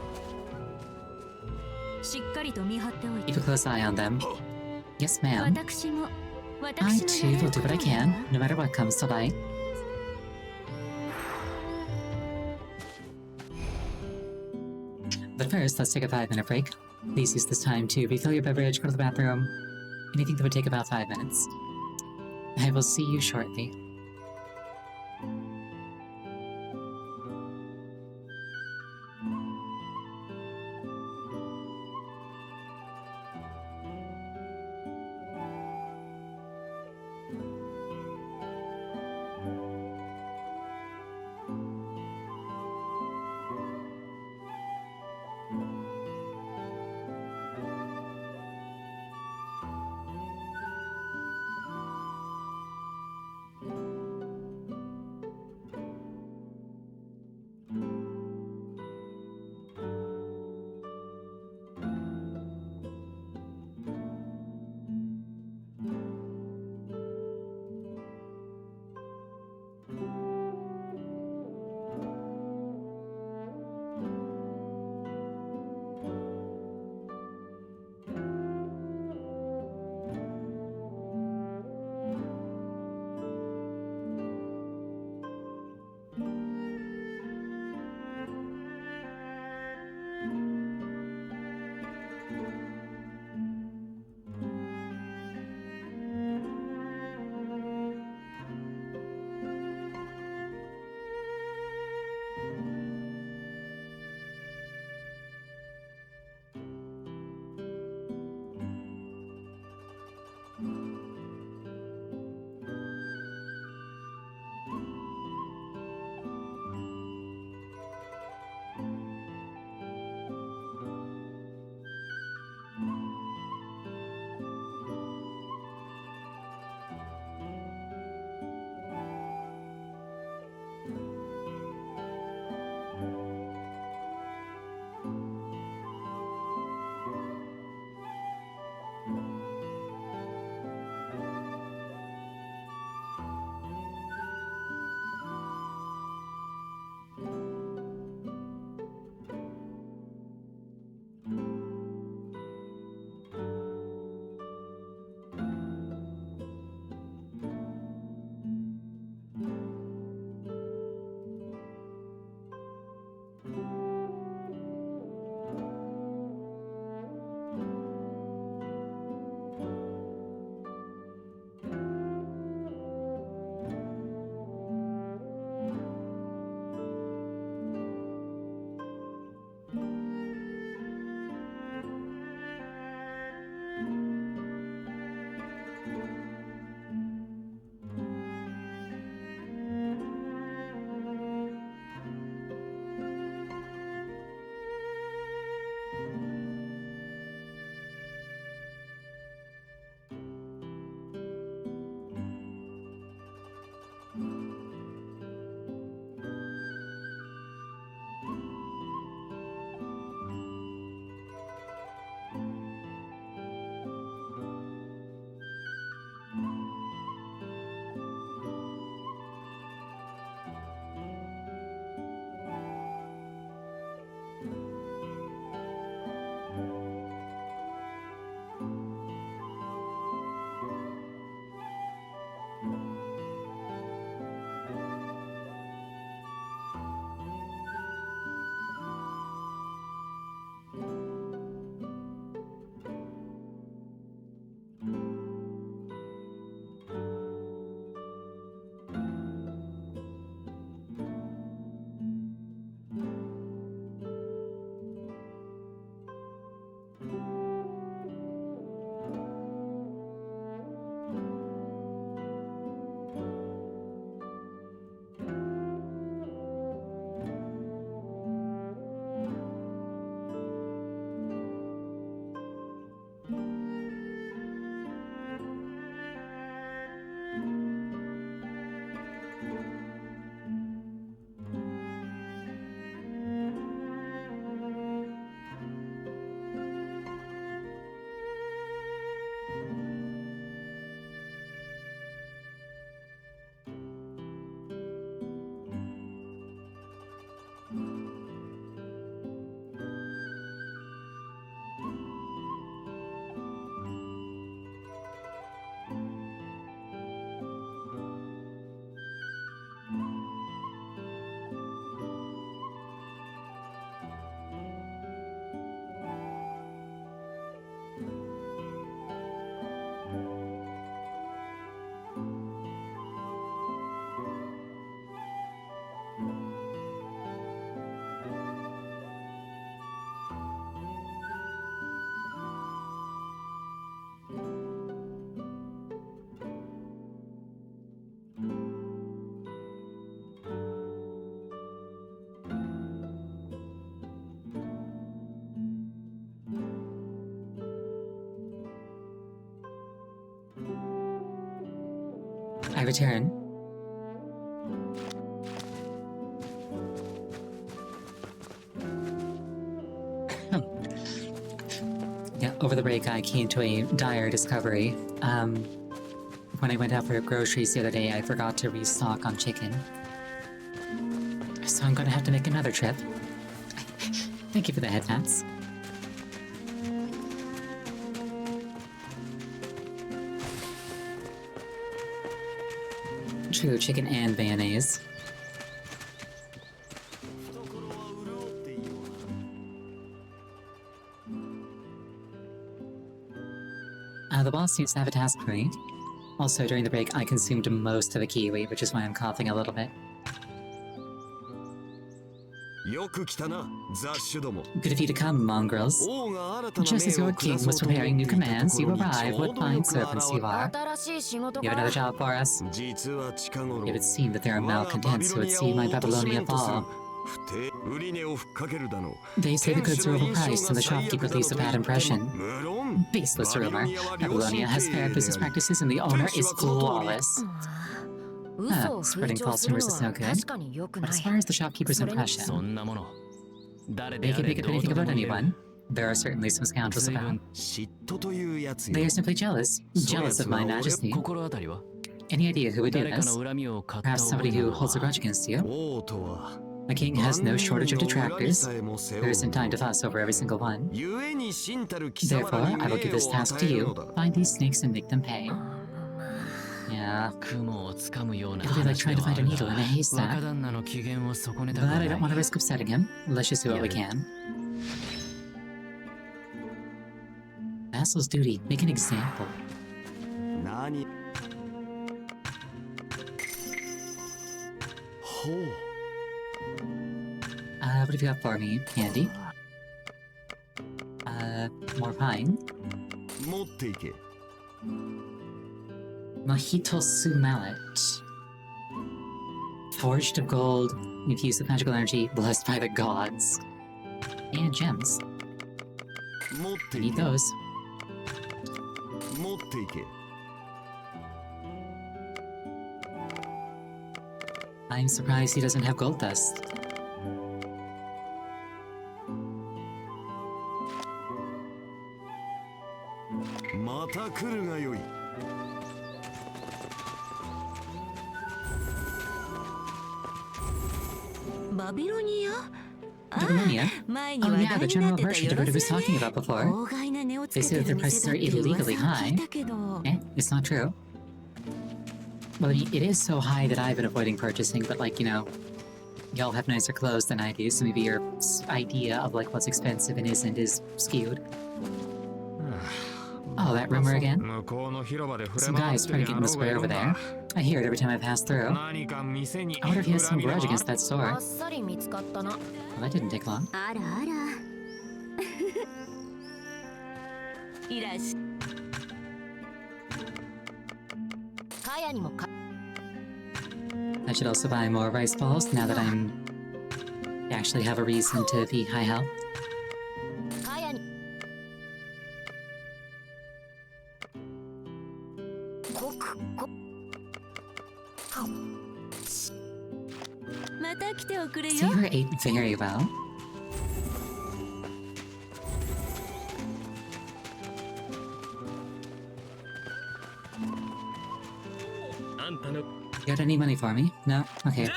Keep a close eye on them. Yes, ma'am. I too will do what I can, no matter what comes to light. But first, let's take a 5-minute break. Please use this time to refill your beverage, go to the bathroom, anything that would take about 5 minutes. I will see you shortly. I return. Yeah, over the break I came to a dire discovery. When I went out for groceries the other day, I forgot to restock on chicken. So I'm gonna have to make another trip. Thank you for the head pats. True, chicken and mayonnaise. The boss seems to have a task for me. Also, during the break, I consumed most of a kiwi, which is why I'm coughing a little bit. Good of you to come, mongrels. Just as your king was preparing new commands, you arrive. What fine servants you are. You have another job for us? It would seem that there are malcontents who would see my Babylonia fall. They say the goods are overpriced and the shopkeeper leaves a bad impression. Baseless rumor. Babylonia has fair business practices and the owner is flawless. Spreading false rumors is no good. But as far as the shopkeeper's impression, they can pick up anything about anyone. There are certainly some scoundrels about. They are simply jealous. Jealous of my majesty. Any idea who would do this? Perhaps somebody who holds a grudge against you? A king has no shortage of detractors. There isn't time to fuss over every single one. Therefore, I will give this task to you. Find these snakes and make them pay. Yeah. It'll be like trying to find a needle in a haystack. But I don't want to risk upsetting him. Let's just do what we can. Vassal's duty. Make an example. What have you got for me? Candy? More pine? Mahitosu mallet. Forged of gold, infused with magical energy, blessed by the gods. And gems. I need those. I'm surprised he doesn't have gold dust. Babylonia? Oh yeah, the general merchant I was talking about before. They say that their prices are illegally high. It's not true. Well, I mean, it is so high that I've been avoiding purchasing, but like, you know, y'all have nicer clothes than I do, so maybe your idea of like what's expensive and isn't is skewed. Oh, that rumor again? Some guy's trying to get in the square over there. I hear it every time I pass through. I wonder if he has some grudge against that store. Well, that didn't take long. I should also buy more rice balls now that I actually have a reason to be high health. Saber ate very well. Got any money for me? No? Okay.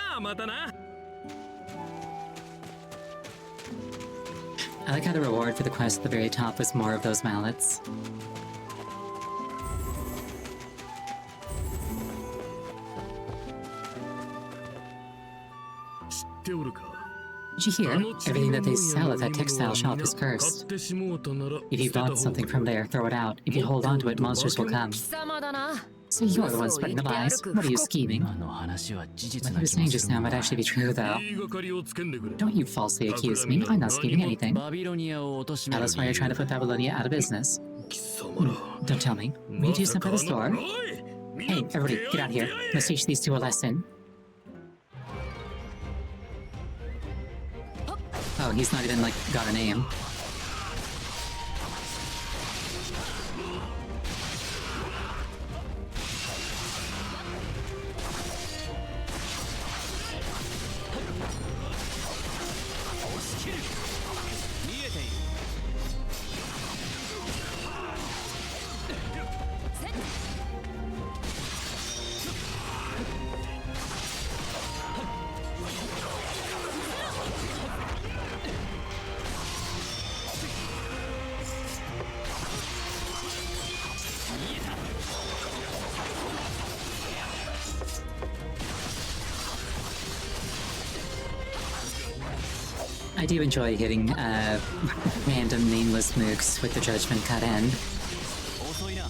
I like how the reward for the quest at the very top was more of those mallets. Did you hear? Everything that they sell at that textile shop is cursed. If you bought something from there, throw it out. If you hold on to it, monsters will come. So you're the one spreading the lies. What are you scheming? What you were saying just now might actually be true, though. Don't you falsely accuse me. I'm not scheming anything. Tell us why you're trying to put Babylonia out of business. Don't tell me. Will you do something for the store? Hey, everybody, get out here. Let's teach these two a lesson. Oh, he's not even, like, got a name. I do enjoy hitting random nameless mooks with the judgment cut end. 遅いな。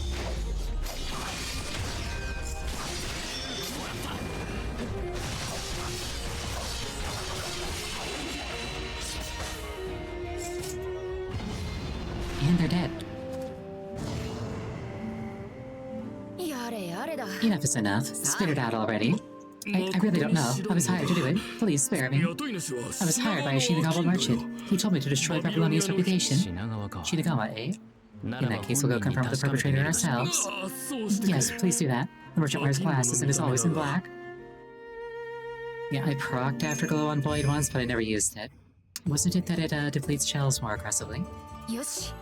And they're dead. やれやれだ。 Enough is enough. Spit it out already. I really don't know. I was hired to do it. Please spare me. I was hired by a Shinagawa merchant. He told me to destroy Babylonia's reputation. 品川か。 Shinagawa, eh? In that case, we'll go confront the perpetrator ourselves. Yes, please do that. The merchant wears glasses and is always in black. Yeah, I procced Afterglow on Void once, but I never used it. Wasn't it that it depletes shells more aggressively? よし。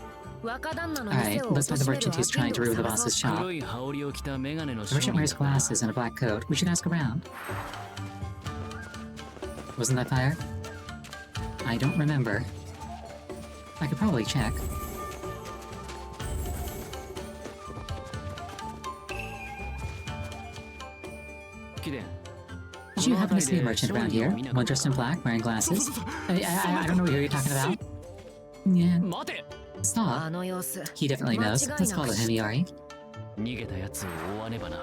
若旦那の Alright, 店を let's find the merchant who's trying to ruin the boss's shop. 黒い羽織を着たメガネの The merchant wears glasses and a black coat. We should ask around. Wasn't that fire? I don't remember. I could probably check. Did you happen to see a merchant around here? One dressed in black, wearing glasses? I don't know who you're talking about. Yeah. 待て。 Stop. あの様子。 He definitely knows. Let's follow him, Yari. 逃げたやつを追わねばな。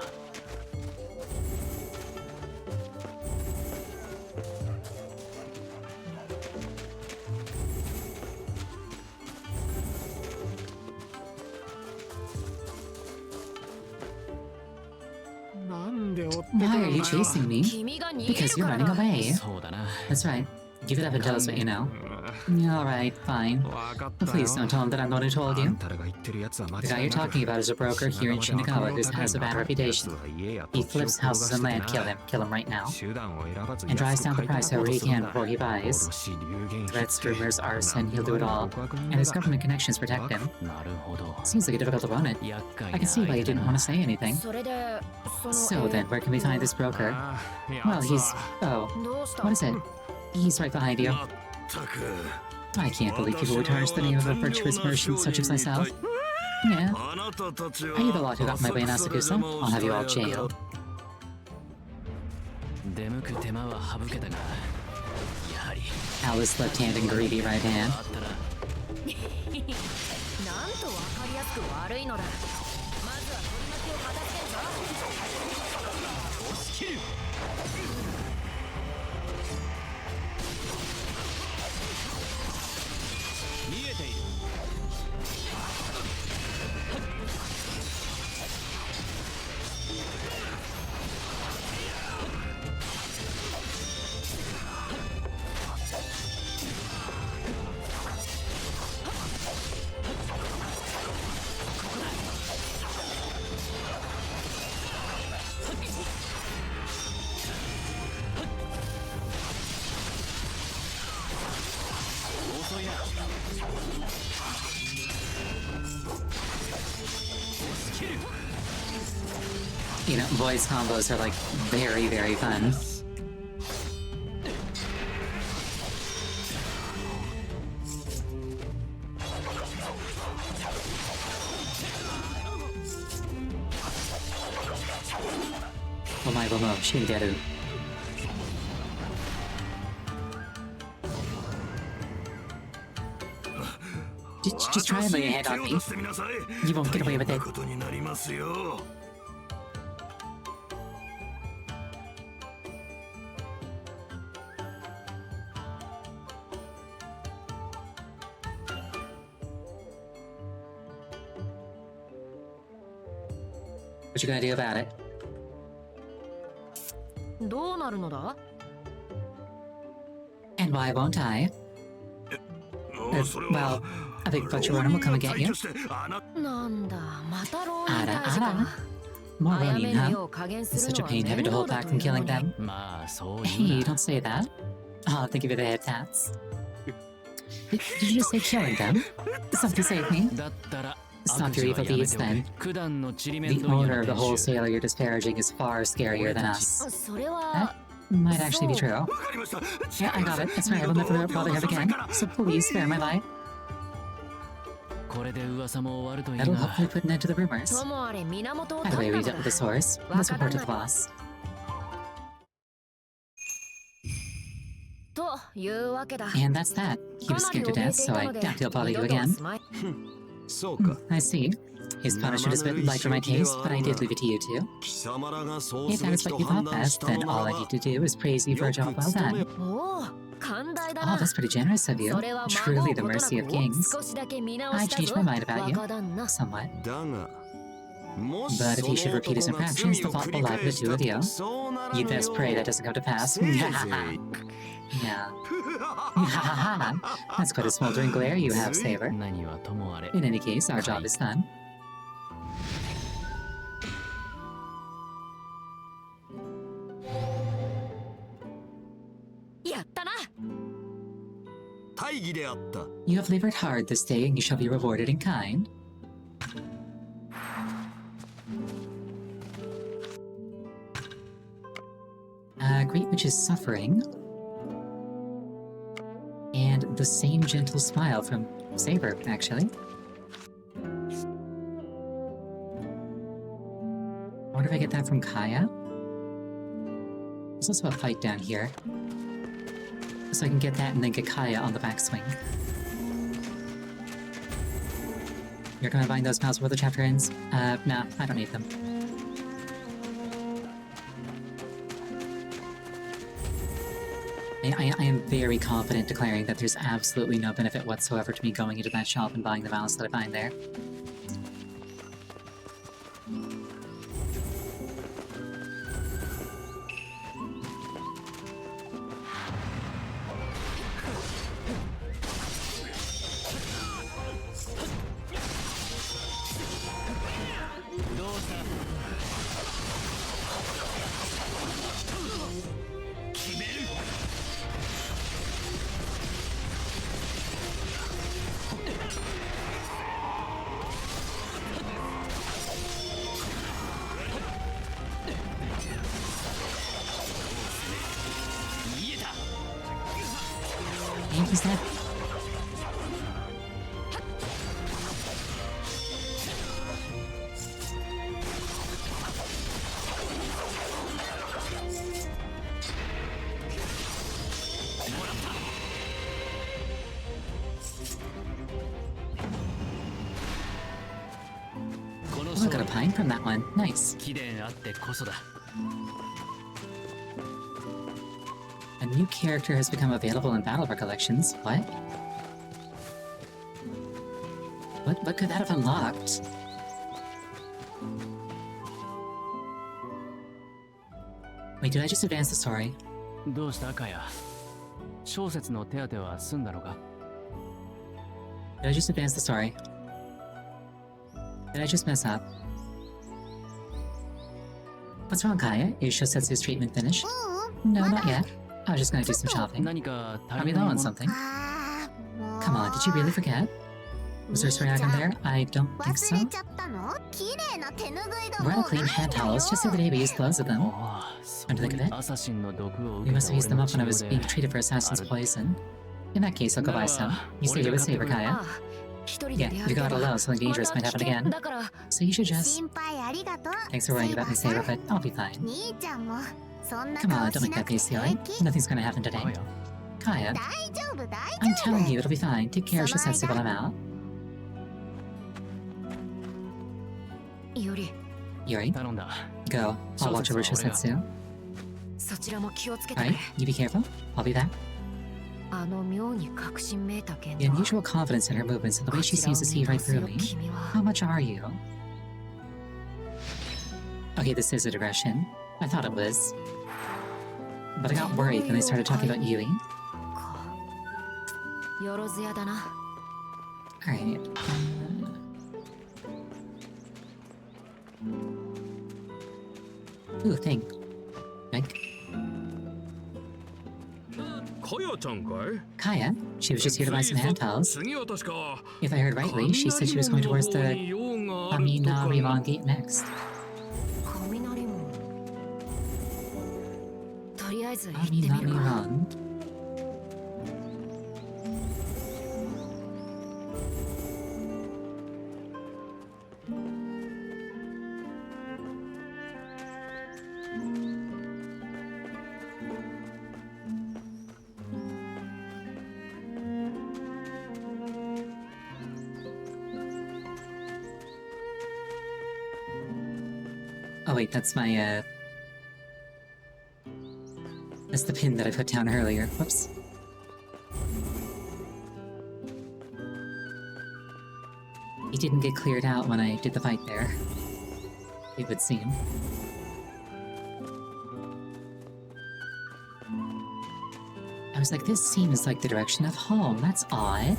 Why are you chasing me? 君が逃げ Because る you're から running away. そうだな。 That's right. Give it up and tell us what you know. Alright, fine. But please don't tell him that I'm the one who told you. The guy you're talking about is a broker here in Shinagawa who has a bad reputation. He flips houses and land. Kill him. Kill him right now. And drives down the price however he can before he buys. Threats, rumors, arson, he'll do it all. And his government connections protect him. なるほど。 Seems like a difficult opponent. 厄介 I can see why you didn't want to say anything. それで、そ So の then, where can we find this broker? Well, he's... Oh, どうした what is it? He's right behind you. I can't believe people would tarnish the name of a virtuous merchant such as myself. Yeah. Are you the lot who got in my way in Asakusa? I'll have you all jailed. 出向く手間は省けたが、やはり Alice left hand and greedy right hand. あったら。なんとわかりやすく悪いのだ。まずは取り巻きを片付けるぞ。押し切る。見えている。 遅いな。 You know, voice combos are like very, very fun. Omae mo shinderu. Just try and lay your hand on me. You won't get away with it. What you gonna do about it? どうなるのだ And why won't I? Well, a big butcher runner will come and get you. なんだ、また浪人 Ara 大事か ara. More 早め running, に huh? よう加減す It's る such の a は pain having 面 to 倒 hold と back from いう killing のに them. まあそういう Hey, な。 don't say that. Oh, think of it, the head tats. Did you just say killing them? Something to save me. だったら Stop your evil deeds then. 九段のちりめ The ん問屋 owner の of the 店主 wholesaler you're disparaging is far scarier than us. それは Might actually be true. Yeah, I got it. That's right. I'll never bother him again. So please spare my life. これで噂も終わるといい That'll な。 hopefully put an end to the rumors. ともあれ源を By the 取 way, った we の dealt だ with the source. Let's report to the boss. と And that's that. He was scared to death, so I doubt he'll bother you again. そうか I see. His punishment is a bit light for my taste, but I did leave it to you too. 貴様らがそう If す that べ is きと what you 判 thought 断 best, した then のな all I ら need to do is praise you for a job well done. おお寛大だ Oh, な that's pretty generous of you. それは Truly the mercy of 孫う kings. 少しだけ見直 I した changed ぞ my mind about you. 若旦那 Somewhat. だがもし But if そ he should の repeat his 男が infractions, 罪 the を fault 繰 will り lie 返 with the し two た of you. とそうなら You'd ぬ best よ pray う that doesn't come to pass. せいぜい Yeah. That's quite a smoldering glare you have, Saber. 何はともあれ In any case, our job is done. やったな 大義であった You have labored hard this day, and you shall be rewarded in kind. Great Witch is suffering. And the same gentle smile from Saber, actually. I wonder if I get that from Kaya? There's also a fight down here. So I can get that and then get Kaya on the backswing. You're gonna find those pals before the chapter ends? No, I don't need them. I am very confident declaring that there's absolutely no benefit whatsoever to me going into that shop and buying the mouse that I find there. And he's dead. Oh, I got a pine from that one. Nice. 貴殿あってこそだ A new character has become available in battle recollections. What? What could that have unlocked? Wait, did I just advance the story? どうした赤や小説の手当ては済んだのか Did I just advance the story? Did I just mess up? What's wrong, Kaya? Is Shosetsu's treatment finished? No, not yet. I was just gonna do some shopping. 何か Are 足 we りな low い on もの something? あーもう Come on, did you really forget? Was there a story item there? I don't think 忘れ so. ちゃったの綺麗な手ぬぐいが We're も out う clean ない hand んだよ towels just the other day we used loads of お them. おそ Come to こ think of に it, アサシンの毒を We 受け must た have 俺 used them の up when I 治 was 療 being で treated for assassin's poison. In that case, I'll go buy some. You say you're with Saber, あ Kaya. あ一人で Yeah, 出 you 歩け got ば alone, something dangerous ま might た happen 危 again. 険だから So you should just... 心配ありがとう Thanks for worrying about me, セイ Saber, バー but I'll be fine. 兄ちゃんもそんな Come 顔 on, don't し make な that くて face 平 silly. 気 Nothing's gonna happen today. あや Kaya, 大丈夫大 I'm 丈 telling 夫 you it'll be fine. Take care of Shosetsu while I'm out. より Yuri, 頼んだ go. I'll watch over Shosetsu. そちらも気をつけてくれ Alright, you be careful. I'll be back. あの妙に確信めいた剣 The は unusual confidence in her movements and the way she seems to see right through me. 君 How は much are you? Okay, this is a digression. I thought it was. But I got worried when they started talking about Yui. かよろずやだな Alright. Ooh, thing. Like, かやちゃんかい Kaya, she was just here to buy some hand towels. 次は確か If I heard rightly, she said she was going towards the Aminariman gate next. 雷門とりあえず行ってみるか Aminariman? Oh wait, that's my, that's the pin that I put down earlier. Whoops. He didn't get cleared out when I did the fight there. It would seem. I was like, this seems like the direction of home. That's odd.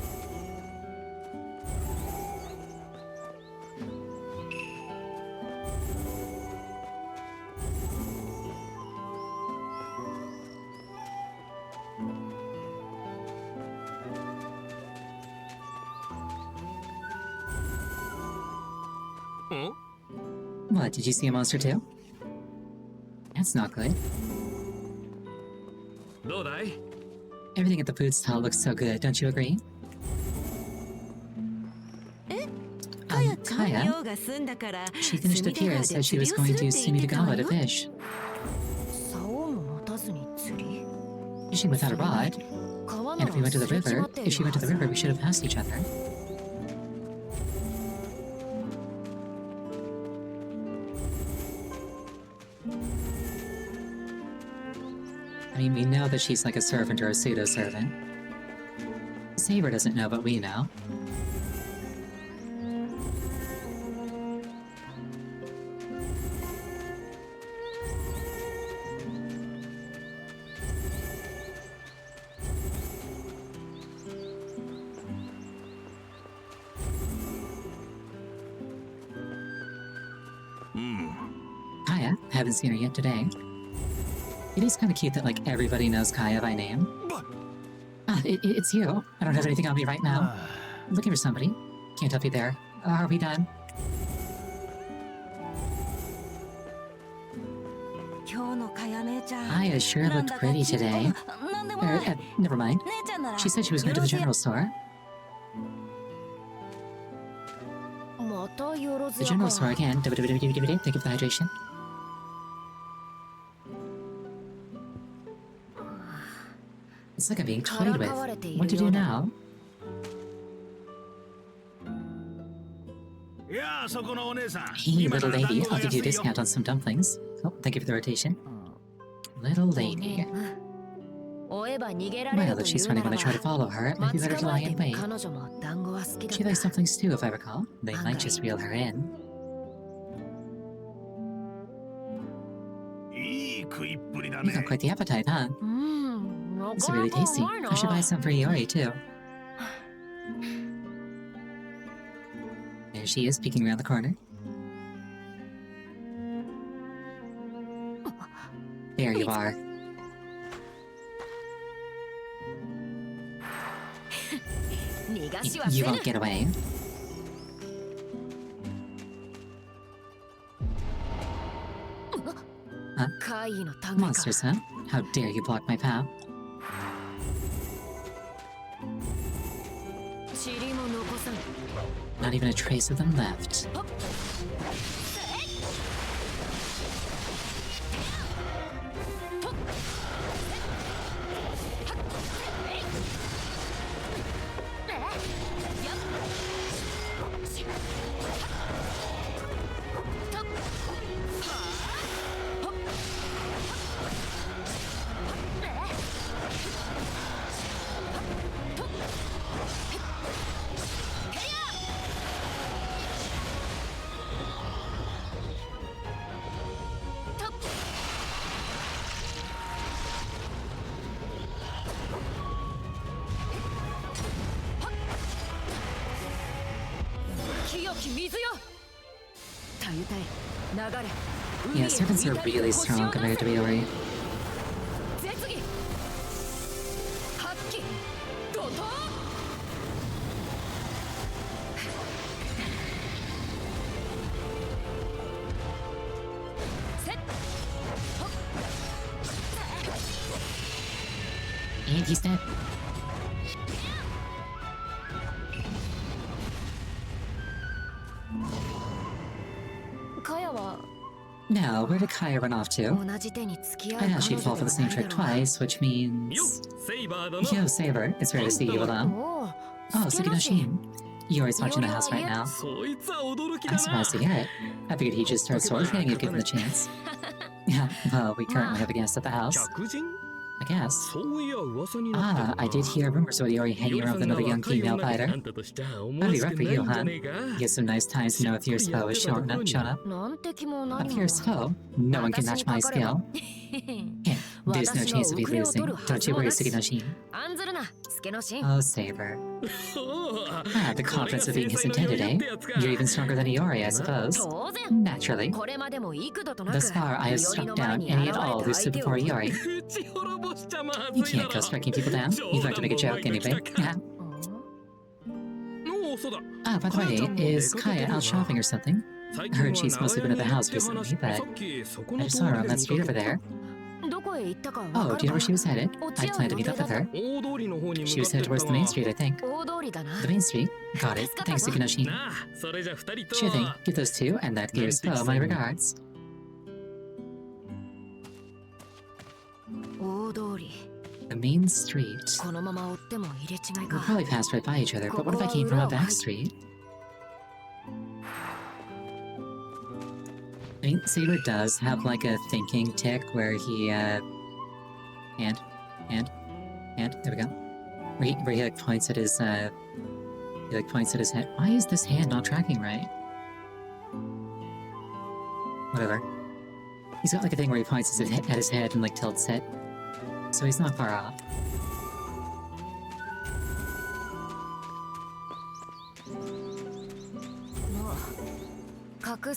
What, did you see a monster too? That's not good. どうだい？ Everything at the food stall looks so good, don't you agree? Kaya? She finished the pier and said she was going to Sumidagawa to fish. 竿も持たずに釣り Fishing without a rod? 川 And if we went to the すれ違 river, っている if she went to the はず river, we should have passed each other. I mean, we know that she's like a servant or a pseudo-servant. Saber doesn't know, but we know. Kaya, haven't seen her yet today. It is kind of cute that, like, everybody knows Kaya by name. Ah, it's you. I don't have anything on me right now. I'm looking for somebody. Can't help you there. Are we done? Kaya sure looked pretty today. Never mind. She said she was going to the general store. またよろず The や general か store again. Thank you for the hydration. It's like I'm being toyed with. What to do now? いやあ、そこのお姉さん。 Hey, little lady, I'll give you a discount on some dumplings. Oh, thank you for the rotation. Little lady. 追えば逃げられ Well, る if と she's いう running な when ら I try to follow her, it might be 待ち better to 構 lie え in て wait. 彼女も団子は好きだ She っ likes た dumplings too, if I recall. They might just reel her in. いい食いっぷりだ You ね got。quite the appetite, huh? うんな These か are な really か tasty. うまいな I should buy some for Iori, too. There she is, peeking around the corner. There you are. 逃がしは You せぬ won't get away. 怪異の類か Monsters, huh? How dare you block my path? 塵も残さぬ Not even a trace of them left. Yeah, servants are really strong compared to Iori. And he's dead. Now, where did Kaya run off to? 同じ手に付き合う I 彼 know 女 she'd で fall は for the な same いだ trick ろう twice, which means... よセイバーだな。 Yo, Saber, it's rare to see you alone. おう Oh, 助けなし Sugino-shin. Yori's watching the house right now. そいつは驚き I'm だ surprised to な hear it. I figured he'd just start sword training if given the chance. Yeah, well, we currently have a guest at the house. 客人 I guess. そういや噂になってる Ah, I did hear rumors about Yori hanging around with another young female fighter. あんたとしちゃ That'd be rough for you, huh? Get some nice times to know if your foe is shown up. なんて気も A 何も fierce foe? No one can match my skill. Yeah, there's no chance of you losing. Don't you worry, Sugino-shin. 案ずるな助のシン Oh, Saber. Ah, the confidence of being his intended, eh? You're even stronger than Iori, I suppose. 当然 Naturally. これまでも幾度となく Thus far, I have struck down any and all who stood before Iori. 打ち滅ぼしちゃまず You いだ can't ろ go striking people down. You'd like to make a joke anyway. Yeah. おおそうだ Ah, by the way, is Kaya out shopping or something? Heard she's mostly been at the house recently, but I just saw her on that street over there. どこへ行ったかわ Oh, か do you know る where she か was headed? I planned to meet up with her. 大通りの方に向 She か was って headed た towards the main street, I think. 大通りだな The main street? Got it. Thanks, Sugino-shin. なあそれじゃ二人と Sure thing. Give those two and that gear's foe my regards. 大通り The main street. このまま追っても入れ違い We'll か probably pass right by each other, but what if I came from a back street? I mean, Saber does have like a thinking tick where he, hand, there we go. Where he like points at his, he like points at his head. Why is this hand not tracking right? Whatever. He's got like a thing where he points at his head and like tilts it. So he's not far off.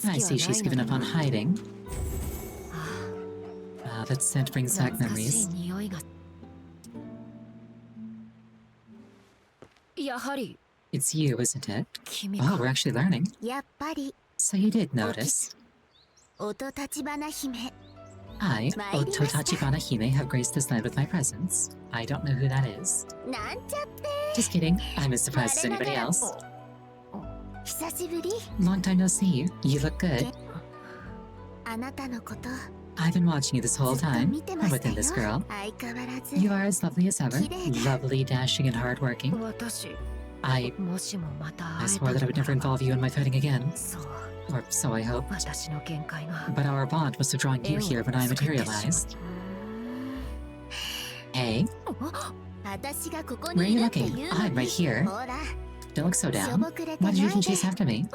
I see she's given up on hiding. Ah, that scent brings back memories. やはり It's you, isn't it? 君 Oh, か we're actually learning. やっぱり So you did notice. 音立花姫 I, Oto Tachibana Hime, have graced this land with my presence. I don't know who that is. なんちゃって Just kidding. I'm as surprised as anybody else. 久しぶり Long time no see. You look good. あなたのこと I've been watching you this whole ずっと time. 見てま I'm した within this よ girl. 相変わらず You are as lovely as ever. Lovely, dashing, and hardworking. 私 I もしもまた I 会え swore た that I would never involve you in my fighting again. そう Or so I hope. 私の限界が But our bond must have drawn you here when I materialized. Hey, 私がここ where are にい you るって looking? 言う I'm の right に here. ほら Don't look so しょ down. ぼくれて Why ない did you で even chase after me?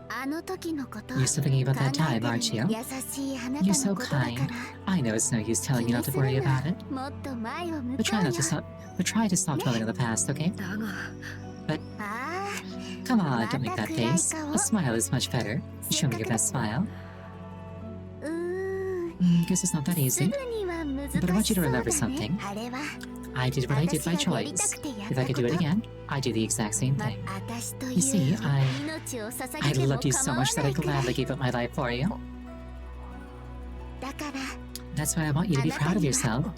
あの時のこと You're still thinking about 考 that え time, て aren't る you? の優しいあな You're た so のことだから kind. I know it's no use 気 telling you に not す to る worry な about it. もっと前を向 But こ try う not よ to stop. But try to stop dwelling on the past, okay? だが あ Come on, don't make that face. A smile is much better. Show me your best smile. あう Guess it's not that す easy. ぐには難 But I want し you そ to うだ remember ね something. あれは I did what I did by 私がやりた choice. くてやっ If た I こ could と do it again, I'd do the exact same ま thing. 私と You いう see, 命を捧 I げても loved you so 構わ much that な I いから gladly gave up my life for you. だから That's why I want you to be proud of yourself.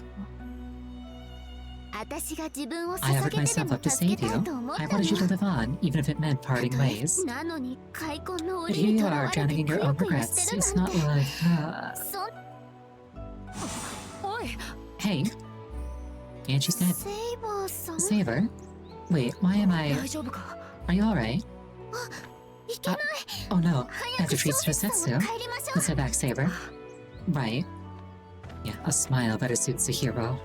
私が自分を I 捧 offered げてで myself も up to 助け save た you. いと思っ I たの wanted you to live on, even if it meant parting ways. なのに開墾の But 檻 here に you とら are, われて drowning in く your よ own くよ regrets. してる It's なん not て like, おい Hey. And she's dead. セイバーさん Saber? Wait, why am I... 大丈夫か Are you alright? いけない Oh no, I 早 have く to treat 小説さん Susetsu. を帰りましょう Let's head back, Saber. Right. Yeah, a smile better suits a hero.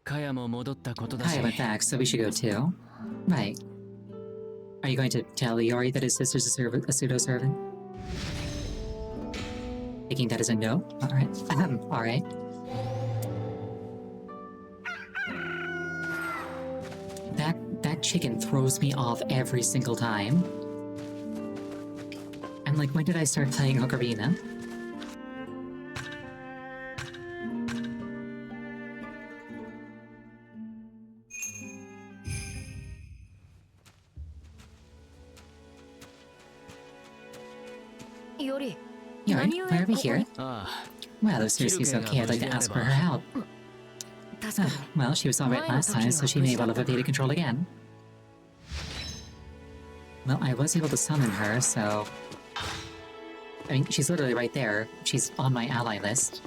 Kaya も戻ったことだし Kaya went back, so we should go too. Right. Are you going to tell Iori that his sister's a pseudo-servant? Taking that as a no? Alright. Alright. That chicken throws me off every single time. I'm like, when did I start playing Ocarina? Yori Yori, why are we here? ああ Well, if Circe's okay, I'd like to ask for her help. 確かに Well, she was alright last time, so she may well have evaded control again. Well, I was able to summon her, so... I mean, she's literally right there. She's on my ally list.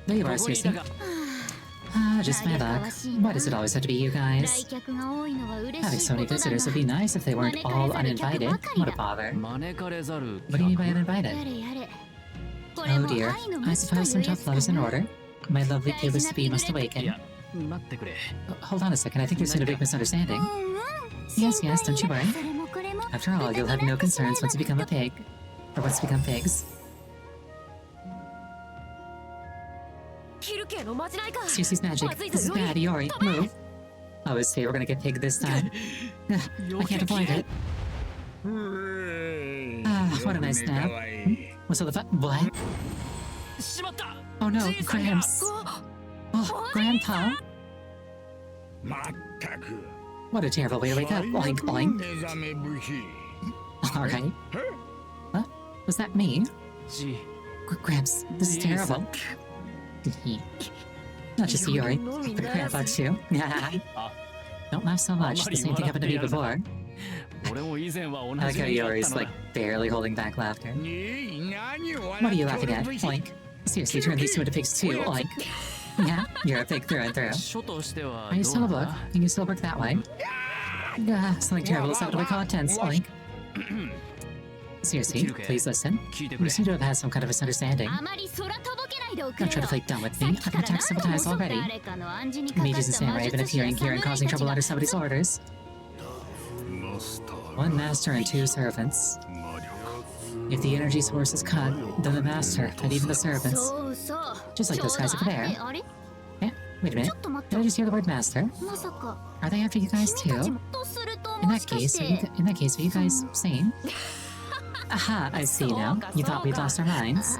There you are, seriously. Ah, just my luck. Why does it always have to be you guys? Having so many visitors would be nice if they weren't all uninvited. What a bother. What do you mean by uninvited? Oh dear, I suppose some tough love is in order. My lovely peerless to be must awaken. Hold on a second, I think there's been a big misunderstanding. Yes, don't you worry. After all, you'll have no concerns once you become a pig. Or once you become pigs. Seriously's magic. This is bad, Iori. Move. I always say we're gonna get pig this time. I can't avoid it. Ah, what a nice nap. What's all the what? Oh no, Gramps. Oh, Grandpa. What a terrible way to wake up. Oink, oink. Alright. What? Was that me? Gramps, this is terrible. Not just Iori, but Grandpa too. Don't laugh so much, the same thing happened to me before. I like how Iori's like barely holding back laughter. What are you laughing at? Oink. Seriously, turn these two into pigs too. Oink. Yeah, you're a pig through and through. Are you still a book? Can you still work that way? Something terrible is happened to my contents. Oink. Seriously, please listen. You seem to have had some kind of misunderstanding. Don't try to play dumb with me. I've been attacked several times already. Mages and samurai have been appearing here and causing trouble under somebody's orders. One master and two servants. If the energy source is cut, then the master and even the servants. Just like those guys over there. Eh? Wait a minute. Did I just hear the word master? Are they after you guys too? In that case, are you guys sane? Aha, I see now. You thought we'd lost our minds.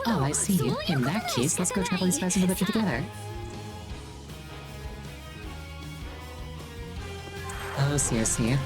Oh, I see. In that case, let's go travel these guys into the together. Oh, seriously.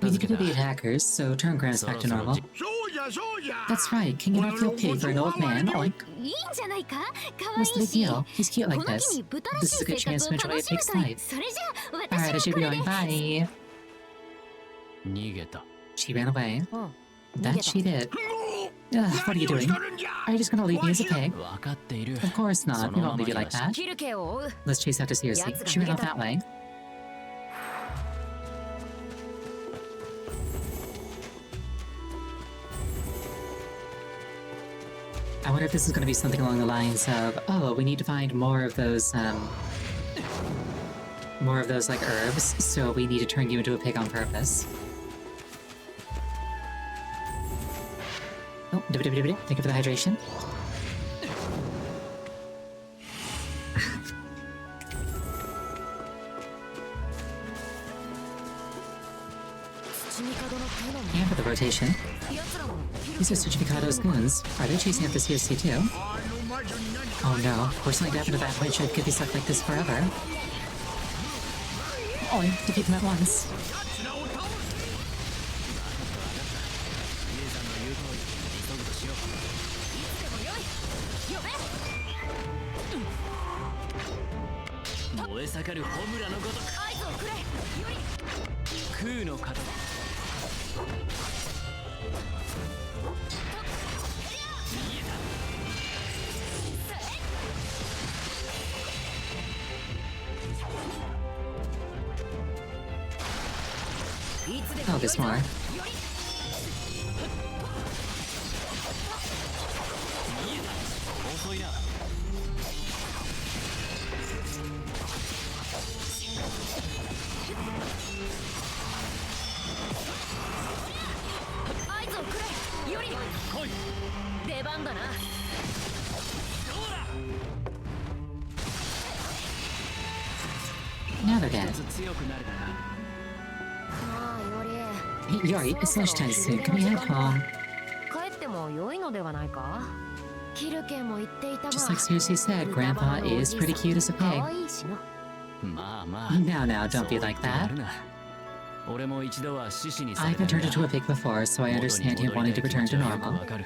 We need to defeat attackers, so turn Gramps back to normal. That's right, can you not feel pity for an old man? Oink. What's the big deal? He's cute like this. This is a good chance to enjoy a pig's life. Alright, I should be going. Bye. She ran away. That she did. Ugh, what are you doing? Are you just gonna leave me as a pig? Of course not, we won't leave you like that. Let's chase after Seriously. She ran off that way. I wonder if this is going to be something along the lines of, oh, we need to find more of those, like, herbs, so we need to turn you into a pig on purpose. Oh, thank you for the hydration. And for the rotation. These are Tsuchimikado's goons. Are they chasing after CSC too? Oh no, we're something to happen to that witch. I could be stuck like this forever. Oh, defeat them at once. 姉さんの言う通り急ぐとしよう。いつでもよい。呼べ。燃え盛るホムラのごとく合図をくれ。より。空の型。いつでも Oh, there's more. より。遅いな。合図をくれ。より。来い。出番だな。 Now they're dead. 強くなれたな。まあより。 Hey, Yori, it's lunchtime soon. Can we head home? 帰っても良いのではないか。キルケも言っていたが。 Just like Cersei said, Grandpa is pretty cute as a 可 pig. 愛いしな。まあまあ。 Now, don't be like そう言 that. ってやるな。俺も一度は獅子にさ I've れた been んだ。 turned into a pig before, so I 元に understand him 戻り wanting た to い気持 return ち to はよく normal. わかる。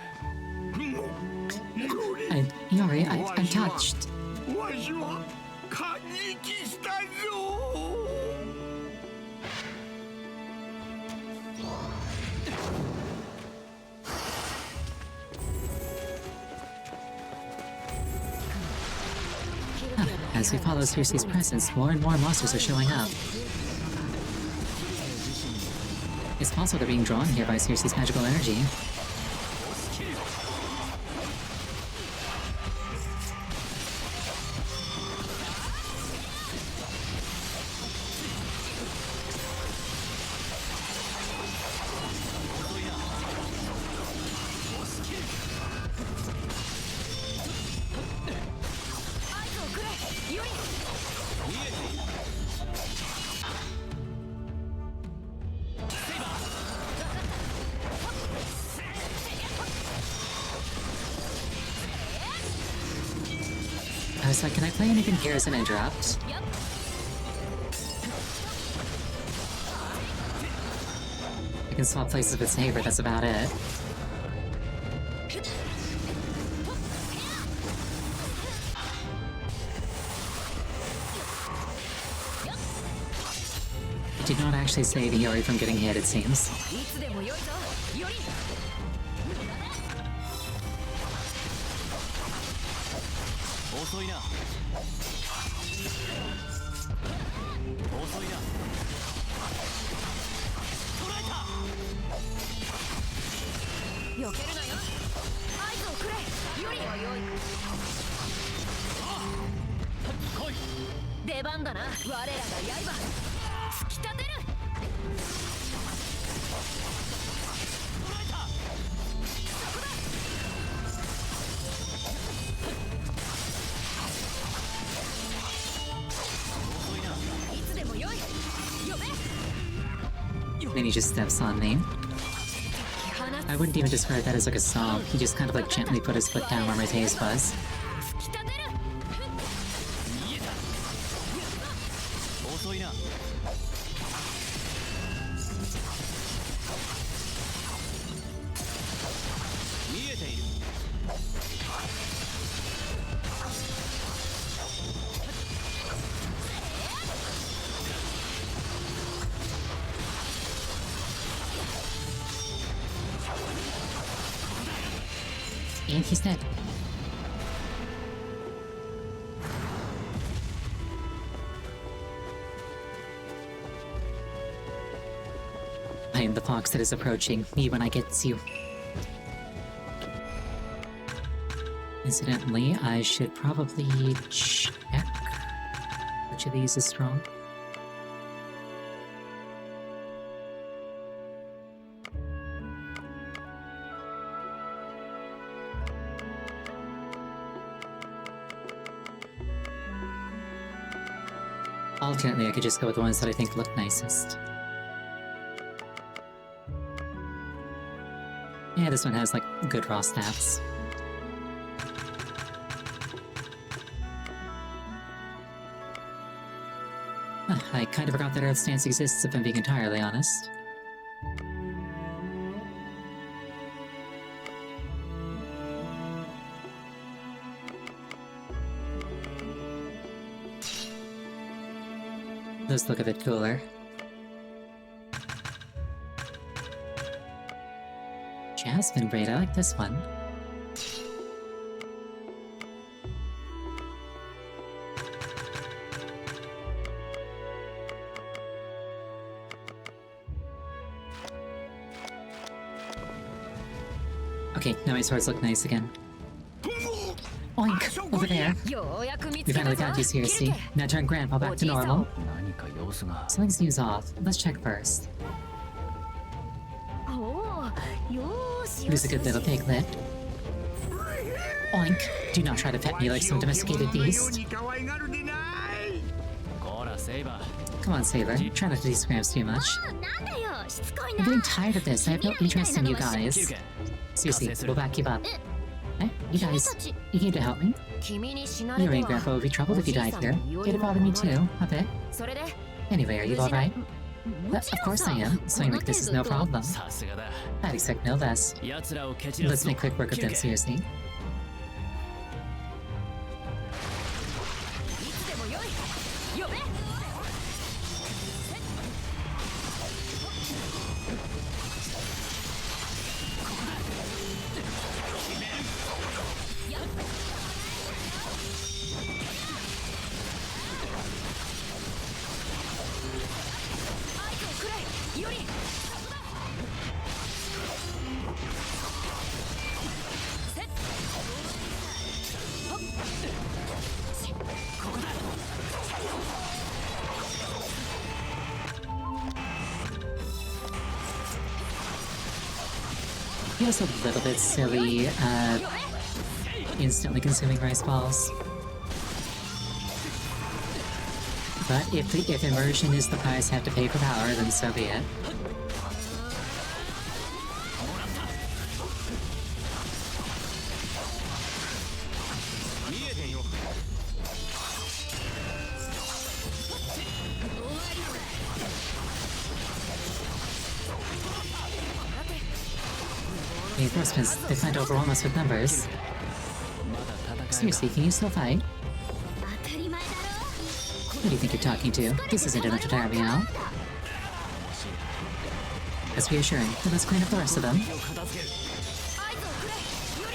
Yori, I'm touched. わしは感激したぞ。 As we follow Cersei's presence, more and more monsters are showing up. It's possible they're being drawn here by Cersei's magical energy. I was like, can I play anything here as an interrupt? I can swap places with Saber, that's about it. It did not actually save Yori from getting hit, it seems. いつでも良いぞ。より。 遅いな。遅いな。捕らえた。避けるなよ。合図をくれ。より。来い。出番だな。我らが刃。突き立てる。 Then he just steps on me. I wouldn't even describe that as like a stomp. He just kind of like gently put his foot down where my face was. 遅いな。見えている。 And he's dead. I am the fox that is approaching me when I get to you. Incidentally, I should probably check which of these is strong. Alternately, I could just go with the ones that I think look nicest. Yeah, this one has, like, good raw stats. I kind of forgot that Earth stance exists, if I'm being entirely honest. Those look a bit cooler. Jasmine braid, I like this one. Okay, now my swords look nice again. Oink! Over there! ようやく見 We つけた finally ぞ got you, seriously. Now turn Grandpa back to normal. 何か様子が。 Something seems off. Let's check first. おおよーしよ Who's し a good little piglet? Oink! Do not try to pet me like some domesticated beast. こらセイバー。 Come on, Sailor. Try not to tease Gramps too much. なんだよしつこい I'm な getting tired of this. I have no interest in you guys. キルケ。 Seriously, we'll back you up. Eh? You guys, you came to help me? 君に死なれ Your て and は Grandpa would be troubled if you died here. It'd bother me too, a bit. それで Anyway, are you alright? も Of ちろん course さ I am. Something like this is no この程度 problem. さすがだ。 I'd expect no less. 奴らを蹴散ら Let's すぞ。 make quick work of キル them, ケ。 seriously. いつでもよい呼べ Feels a little bit silly, instantly consuming rice balls. But if immersion is the price I have to pay for power, then so be it. Reinforcements, they plan to overwhelm us with numbers. Seriously, can you still fight? 当たり前だろ Who do you think you're talking to? This isn't enough to tire me out. That's reassuring. Then let's clean up the rest of them. 合図をくれよ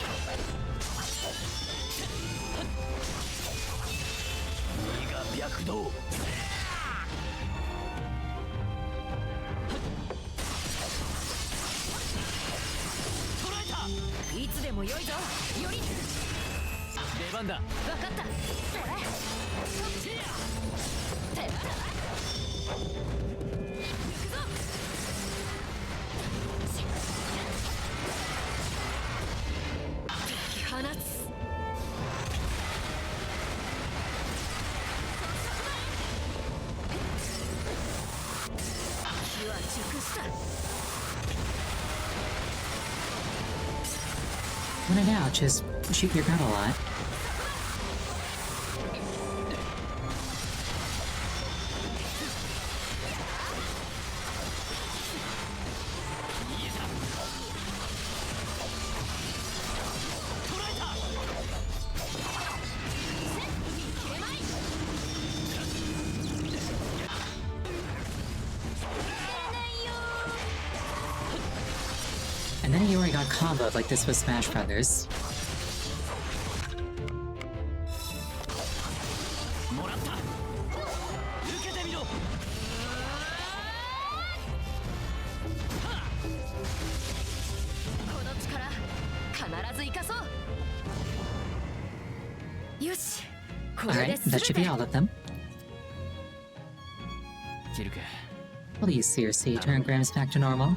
り いつでもよいぞより出番だ。わかった放つ火は熟した When in doubt, just shoot your gun a lot. And then he already got comboed like this with Smash Brothers. もらった。受けてみろ。この力必ず生かそうよしこれ Alright, で that should be 全て all of them. キルケ。 Please, seriously, turn Grams back to normal.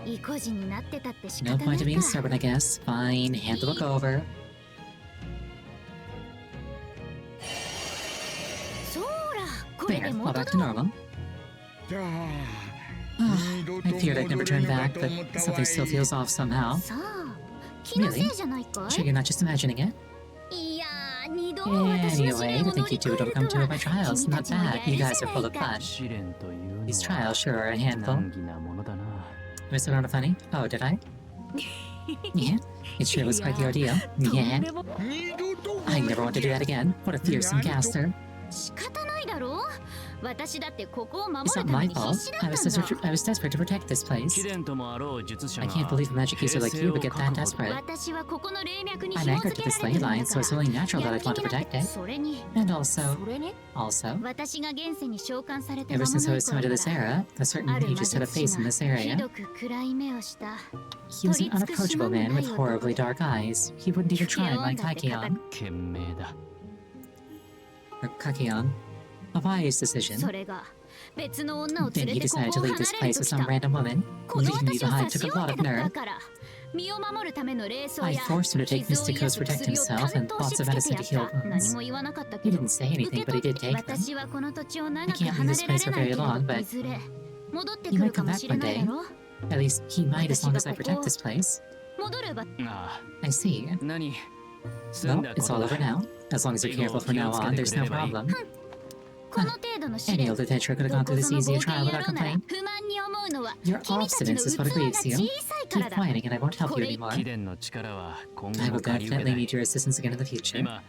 意固地になってたって仕 No 方な point い in being か stubborn, I guess. Fine, hand the book over. そうらこれ There, で all 元 back だ to normal. I feared I'd never turn back, but something still feels off somehow. さあ気のせいじゃないか Sure you're not just imagining it? いやー二 Anyway, to think you two would overcome two of my trials. Not bad. You guys are full of fun. 試練というのは These trials sure are a handful. 難儀なものだな。 Was it not funny? Oh, did I? Yeah, it sure was quite the ordeal. Yeah. I never want to do that again. What a fearsome caster. 仕方ないだろう。私だってここを守 It's る not ため my に必 fault. 死だ I った was んだ。 desperate to protect this place. 試練ともあろう術者 I が can't believe a magic user like you would get that 平静を確保 desperate. 私はここの霊脈に I'm 紐 anchored 付 to け this られ ley てるんだ line, so it's only natural that I'd want to やる気にな protect it. それに And also, それに also, 私が現世に召喚された ever 間も since な I い was 頃 summoned to か this ら era, a certain ある mage 魔 just had a 術 face 師 in が this ひ area. どく暗い目をした He was an unapproachable man with horribly dark eyes. He wouldn't even try my Kakeon. 賢明だ。 Or Kakeon. A wise decision. それが別の女を Then 連 he れてここ decided を to 離 leave れ this る place と with きた some random woman. この Leaving me 私を差 behind し took 置 a い lot て of だ nerve. から身を守るための霊装 I や forced him to take 傷を mystics 癒 to す protect 薬を himself 担 and 当し lots つ of け medicine て to や heal った何 wounds. も言わなかった He けど didn't say 受 anything, け but he 取 did って take them. 私はこの土地を長 I く can't 離 leave this れら place れ for ない very けれ long, ど but いずれ戻って he く might るか come も back しれ one ないだ day. ろ At least he might as long as I 私がここ protect this place. 戻ればあ I see. あ、何 Well, it's all over now. As long as you're careful from now on, there's no problem. この程度の試 Any 練 old adventurer could have ど gone こ through ぞ this の easy 冒 a 険 trial 野 without 郎なら complaint. 不満に思うのは Your 君たちの obstinance is 器 what が grieves 小 you. さいか Keep らだ whining and I won't help you anymore. 貴殿の力は今 I 後 will も借り受け definitely ない need your assistance again in the future. 今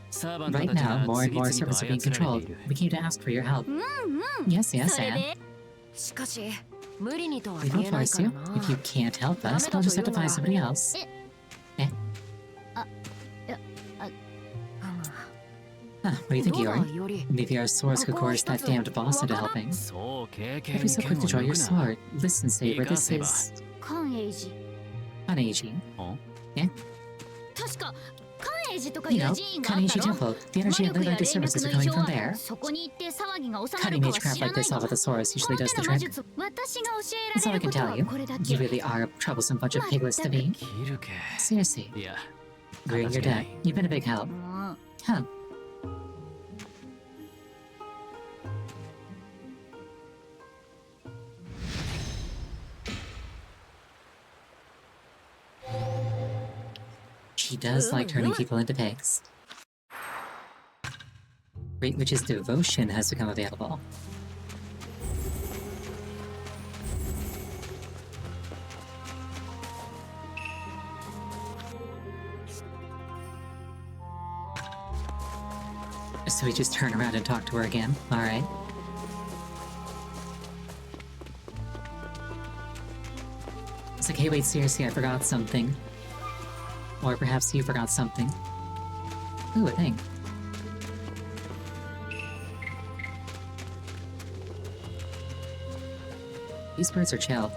サーバント Right たち now, が more and 次 more 々と servants are being 操られ controlled. ている We came to ask for your help. うんうん Yes, yes, それ Anne. でしかし無理にとは We 言 won't えない force から you. な If you can't help us, we'll just have to find somebody else. Huh, what do you think, どうだ Yori? より Maybe our swords could coerce that damned boss into helping. そう経 If 験 you're so quick to draw your 剣を抜くな sword, listen, Saber, this is 関英寺 Kaneiji. 確か関英寺とかい You う know, 寺院があった Kaneiji ろ Temple. The energy 魔 and 力や light 霊 services 脈 are の coming 異常 from は there. そこに行って騒ぎが収ま Cutting るか mage は crap 知ら like ない this off が with a sword usually この does 手 the の魔 trick. 術私が教え That's ら all れ I る can こと tell は you. これだ You け really are a troublesome bunch of piglets to be. 切るけ Seriously, いや we're in your debt. You've been a big help. うん Huh. She does like turning people into pigs. Great Witch's Devotion has become available. So we just turn around and talk to her again. Alright. It's like, hey, wait, seriously, I forgot something. Or perhaps you forgot something. Ooh, a thing. These birds are chill.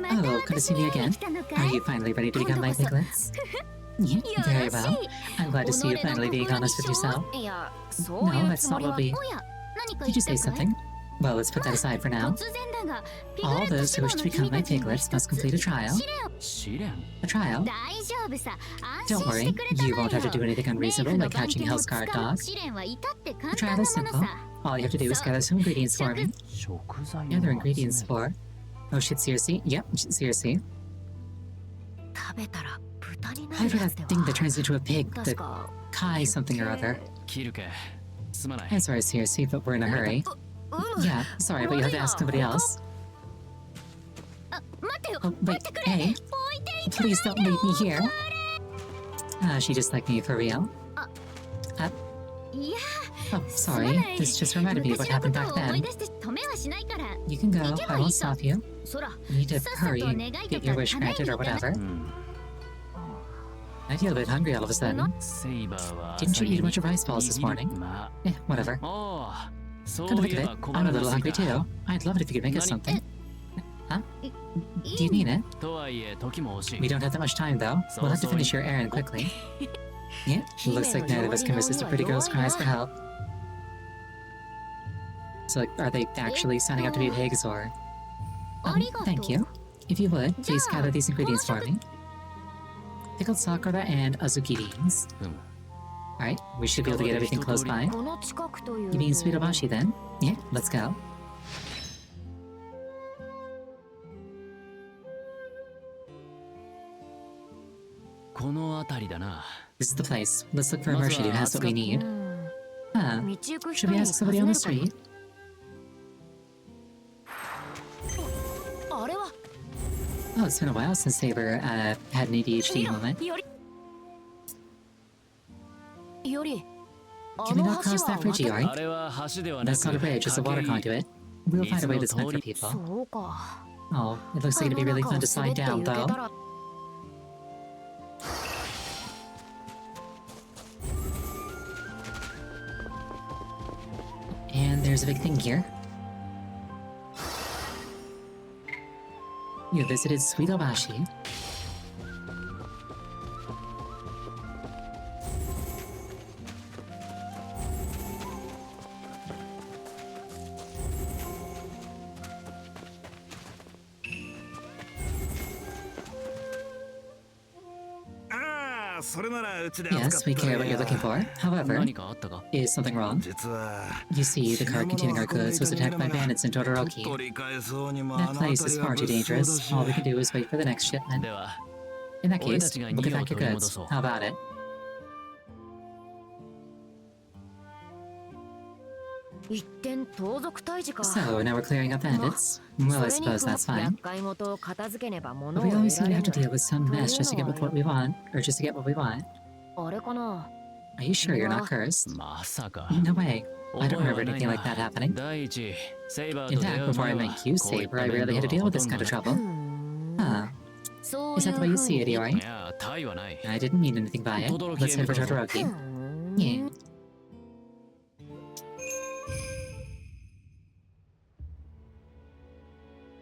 Oh, good to see me again. Are you finally ready to become my piglets? Yeah, very well. I'm glad to see you finally being honest with yourself. いやそうい No, う that's つも not り what は we... おや何か Did 言 you った say かい something? Well, let's put that aside for now. 突然だがピグ All レット those 志 who 望 wish の to 君 become my たちに piglets must 一つ complete a trial. 試練を試練 A trial? 大丈夫さ安 Don't 心して worry, くれた you ま won't have to do え anything よ unreasonable 冥 like 府の catching 番犬を Hell's 使 Guard う dog. 試練は至って The 簡 trial 単 is なもの simple. さ All you have to do is gather some ingredients for me. 食材を Gather 集 ingredients める for... Oh shit, seriously? Yep, seriously. 食べたら豚にな How る for や that つで thing that は turns into a pig, 確 the か Kai something or other. 切るけすまない I'm sorry, seriously, but we're in a hurry. うむ Yeah, sorry, but you'll have to ask somebody else. あ待ってよ Oh, 待 wait, ってくれ hey, 置いていか please don't leave me here. She just like me for real. いや Oh, sorry, this just reminded me of what 昔の happened こと back を思い then. 出して止めはしないから You can go, I won't stop you. そら You need to さっさと hurry 願 and いと get か your wish 叶え granted に or 行かな whatever. うん I feel a bit hungry all of a sudden. セイバーは Didn't you eat a bunch of rice 朝 balls this に morning? ま Eh, whatever. あおうそ Come う to い think え of ば it, 小 I'm a 腹 little のすぎ hungry た too. I'd love it if you could make us something. Huh? Do you mean it? とはいえ時も惜しい We don't have that much time though. We'll have to finish your errand quickly. Yeah, looks like neither of us can resist a pretty girl's cries for help. So, like, are they actually signing up to be pigs or... thank you. If you would, please gather these ingredients for me. Pickled sakura and azuki beans. うん Alright, we should be able to get everything close by. この近くという You mean Sweetobashi then? Yeah, let's go. この辺りだな。 This is the place. Let's look for a merchant who has what we need. うん Huh. 道行く Should 人 we に ask 尋 somebody ね on る the か street? あれは Oh, it's been a while since Saber had an ADHD moment. よりより Can we not cross that bridge, 渡 Yori? あれは橋ではな That's not a く bridge, it's a water 架け conduit. We'll find a way to this meant for る people. そうか Oh, it looks like it'd be really fun to あの slide 中を down, 滑って行け though. たら And there's a big thing here. You visited Suidobashi. Yes, we carry what you're looking for. However, 何かあったか？ is something wrong? 実は You see, the cart containing our goods was attacked by bandits in Todoroki. 取り返そうにも That あの place 辺 is りは far too 物騒だ dangerous. し All we can do is wait for the next shipment. では In that 俺 case, たちが we'll 逃 get げを back 取 your り戻 goods. そう。 How about it? 一点盗賊退治か So, now we're clearing up bandits. Well, I それに suppose that's 厄 fine. 介事を片付けねば物 But を we 得 always ら seem to れ have to ぬ deal with some mess just to get what we want, or just to get what we want. あれかな Are you sure you're not cursed? まさか。 No way. I don't 覚え remember はない anything な like that happening. 第一、セイバー In と出 fact, 会う before 前 I は met you, こういった Saber, I rarely 面 had to 倒 deal は with this ほ kind と of んど trouble. うーん Huh. そう Is い that う the way you ふう see it, に Yori? いや、タイはない。 I didn't mean anything by it. Let's head for Todoroki. うーん Yeah.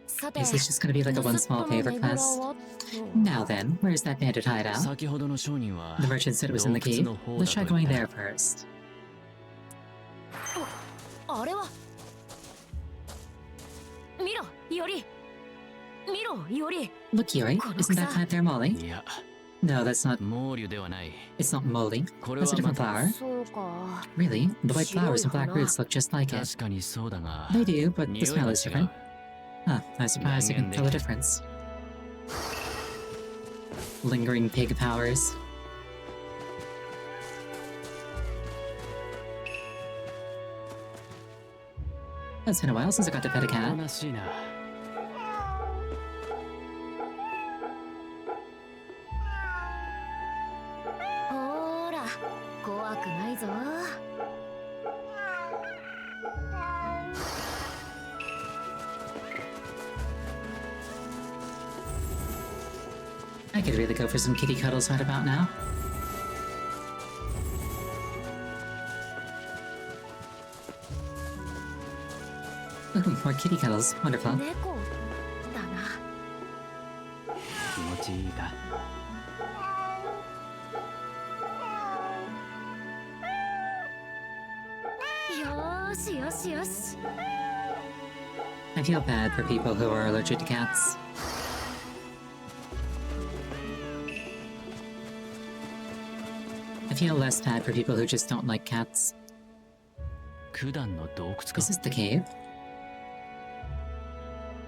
さて Is this just gonna be like a one small favor quest? Now then, where's that bandit hideout? 先ほどの商人は The merchant said it was in the 洞窟 cave. の方 Let's だ try と言 going った there first. あれは見ろより見ろより Look, Yori, isn't that plant there molly? いや、 No, that's not. 毛竜ではない。 It's not molly. これ That's は a ま different た flower. そうか Really? The white flowers and black roots look just like it. 確かにそうだが、 They do, but the 匂い smell が is 違 different. う。 Huh, I'm surprised you can tell the difference. Lingering pig powers. It's been a while since I got to pet a おと cat. なしいな。ほーら怖くないぞ I could really go for some kitty cuddles right about now. Ooh, more kitty cuddles. Wonderful. 猫だな気持ちいいか。よーしよしよし I feel bad for people who are allergic to cats. I feel less bad for people who just don't like cats. 九段の洞窟か Is。this the cave?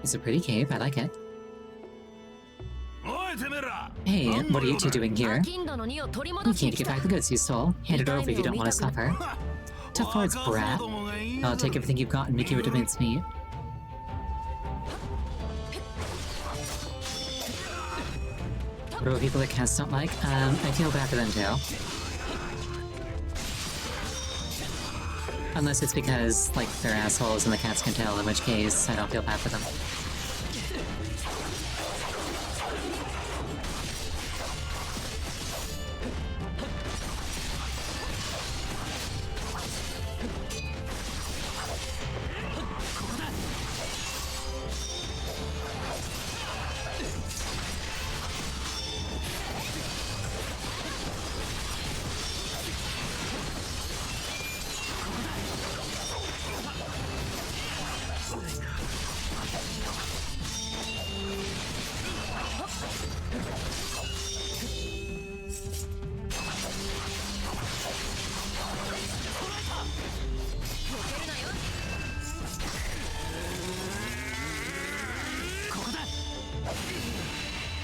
It's a pretty cave, I like it. おいてめえら Hey, what are you two doing here? 金土の荷を取り We 戻し came に to 来 get た back the goods you stole. Hand it over if you don't want to suffer. Tough words, brat. I'll take everything you've got and make you into mincemeat. What about people that cats don't like? I feel bad for them too. Unless it's because, like, they're assholes and the cats can tell, in which case I don't feel bad for them.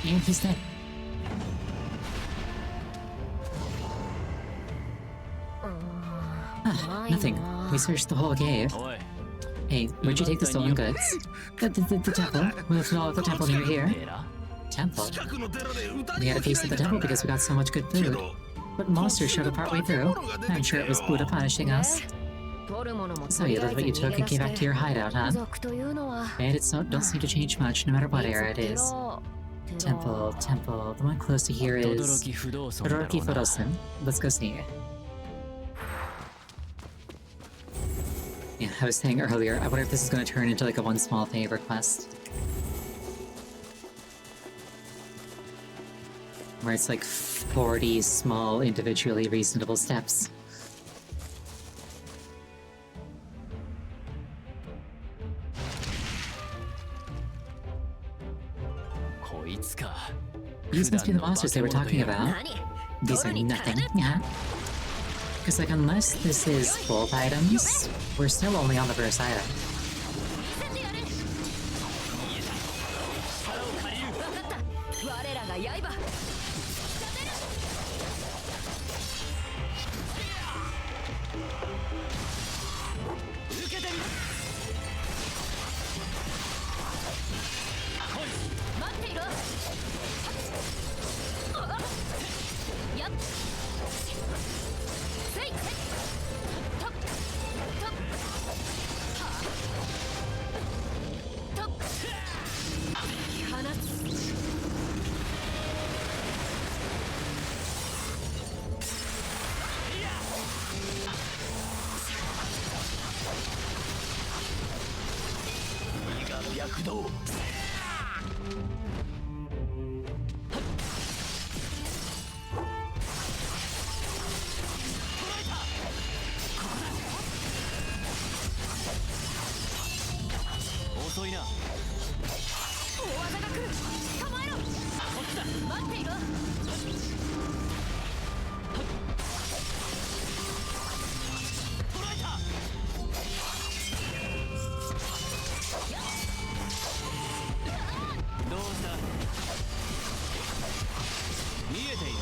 And he's dead. Nothing. We searched the whole cave. おい Hey, where'd you take the stolen goods? The temple. We left it all at the temple near here. 寺 Temple? 近くの寺で歌 We had a feast at the temple because we got so much good food. But monsters showed up partway through. I'm sure it was Buddha punishing us. 取るものも So you left what you took and came back to your hideout, huh? 族というのは Bandits don't seem to change much, no matter what era it is. Temple. The one close to here is 轟不動尊だろ Todoroki うな Fudosen. Let's go see. Yeah, I was saying earlier, I wonder if this is going to turn into like a one small favor quest. Where it's like 40 small, individually reasonable steps. こいつか These must be the monsters they were talking 普段の about. 何 These are nothing, yeah. Because like unless this is both items, we're still only on the first item. 分かった我らが刃 待っていろやっせいとっとっとっ放つ 躍動 遅いな大技が来る構えろ待っていろ どうした見えている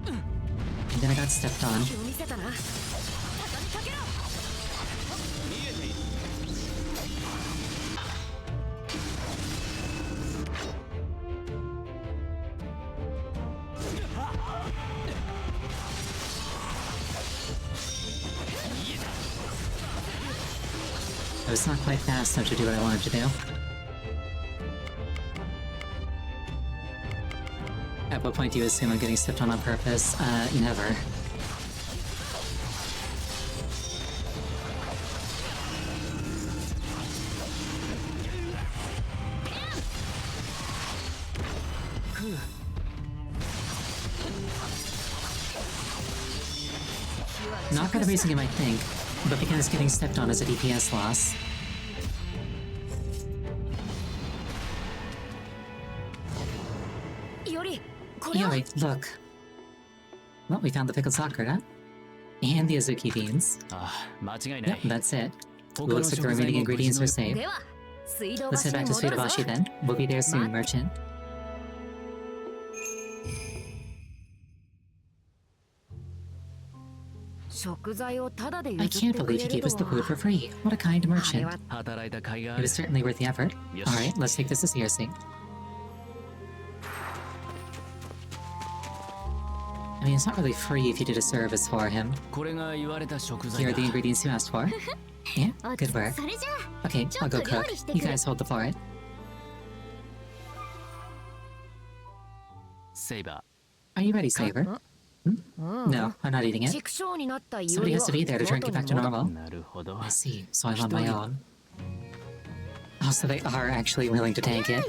And then I got stepped on. 気を見せたな畳みかけろ 見えている I was not quite fast enough to do what I wanted to do. At what point do you assume I'm getting stepped on purpose? Never. Not for the reason you might think, but because getting stepped on is a DPS loss. よりこれは Yuri, look. Well, we found the pickled sakura. And the Azuki beans. ああ間違いな Yep, い that's it. 他 Well, の looks like the 食材 remaining も無事 ingredients の are safe. では水道 Let's head 橋 back に to 戻るぞ Suidobashi then. We'll be there soon, merchant. I can't believe he gave us the food for free. What a kind merchant. 働いた甲斐があ It る was certainly worth the effort. Yes. Alright, let's take this as seriously. I mean, it's not really free if you did a service for him. これが言われた食 Here 材 are だ the ingredients you asked for. Yeah, good work. それじゃ Okay, I'll go cook. You guys hold the fort. セイバ Are you ready, Saber? No, I'm not eating it. 畜生になったイオ Somebody リ has は to be there to turn it back to 元に戻 normal. ーなるほど I see, so I'm on my own. Oh, so they are actually willing to tank it.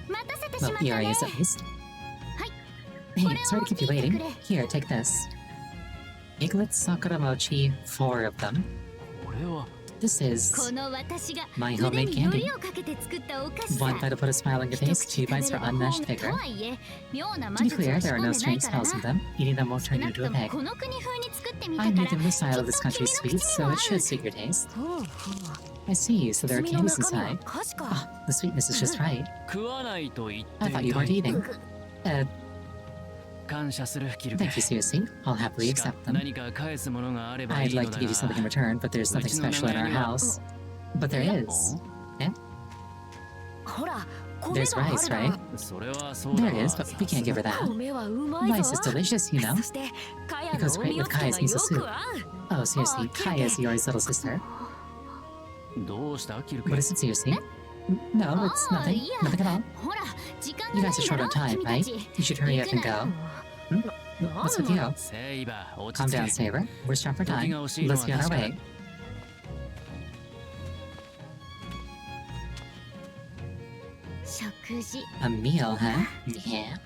待たせてしま Well, った Yuri ね is at least. Hey, Hey, sorry to keep you waiting. Here, take this. Eaglet Sakura Mochi, 4 of them. これは This is この私が my 腕 homemade に candy. 糊をかけて作ったお菓子さ One bite to put a smile on your 一 face, 2 口食べ bites れ for ば unmatched 本と vigor. はいえ妙な魔 To be 術を clear, 仕 there are 込ん no でない strange から spells in な them. Eating them won't 少 turn な you く into と a も pig. この国風に作ってみた I か made ら them in the style of きっ this と country's 君の sweets, 口に so も it 合 should う suit your taste. ほうほう I see, so there are 炭の candies 中身は inside. 菓子か Ah, the sweetness is just right. 食わないと言って I い thought you た weren't eating. 感謝するキルク。 Thank you, seriously. I'll happily しか accept them. 何か返すものがあればい I'd いの like だ to give you something in が。 return, but there's nothing special in our house. But there is. ほら米 There's があ rice, るだ right? ろ。それはそうだ There わ。 is, but we can't give her that. 米はうまい Rice ぞ is delicious, you know. そしてカヤ It の goes お great みお with つけが Kaya's よ miso soup. く合う。 Oh, seriously, Kaya is Yori's little sister. どうしたキルク？ What is it, seriously? No, it's nothing. Nothing at all. ほら時間 You がな guys are いんだ short ろ on time, 君た right? ち You should hurry up and go. What's with you? セイバー落 Calm ち着 down, け。 Saber. We're strapped for time. 時が惜しいのは Let's be on our 確かだ。 way. A meal, huh? Yeah.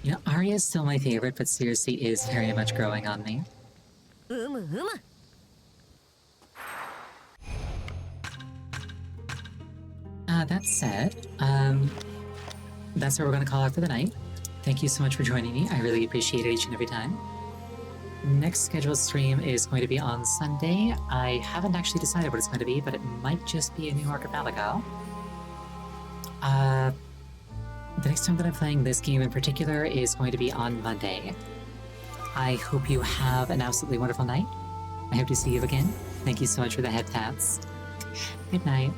You know, Arya is still my favorite, but seriously is very much growing on me. うむうむ。That said, that's where we're gonna call it for the night. Thank you so much for joining me. I really appreciate it each and every time. Next scheduled stream is going to be on Sunday. I haven't actually decided what it's going to be, but it might just be a new archipelago. The next time that I'm playing this game in particular is going to be on Monday. I hope you have an absolutely wonderful night. I hope to see you again. Thank you so much for the head taps. Good night.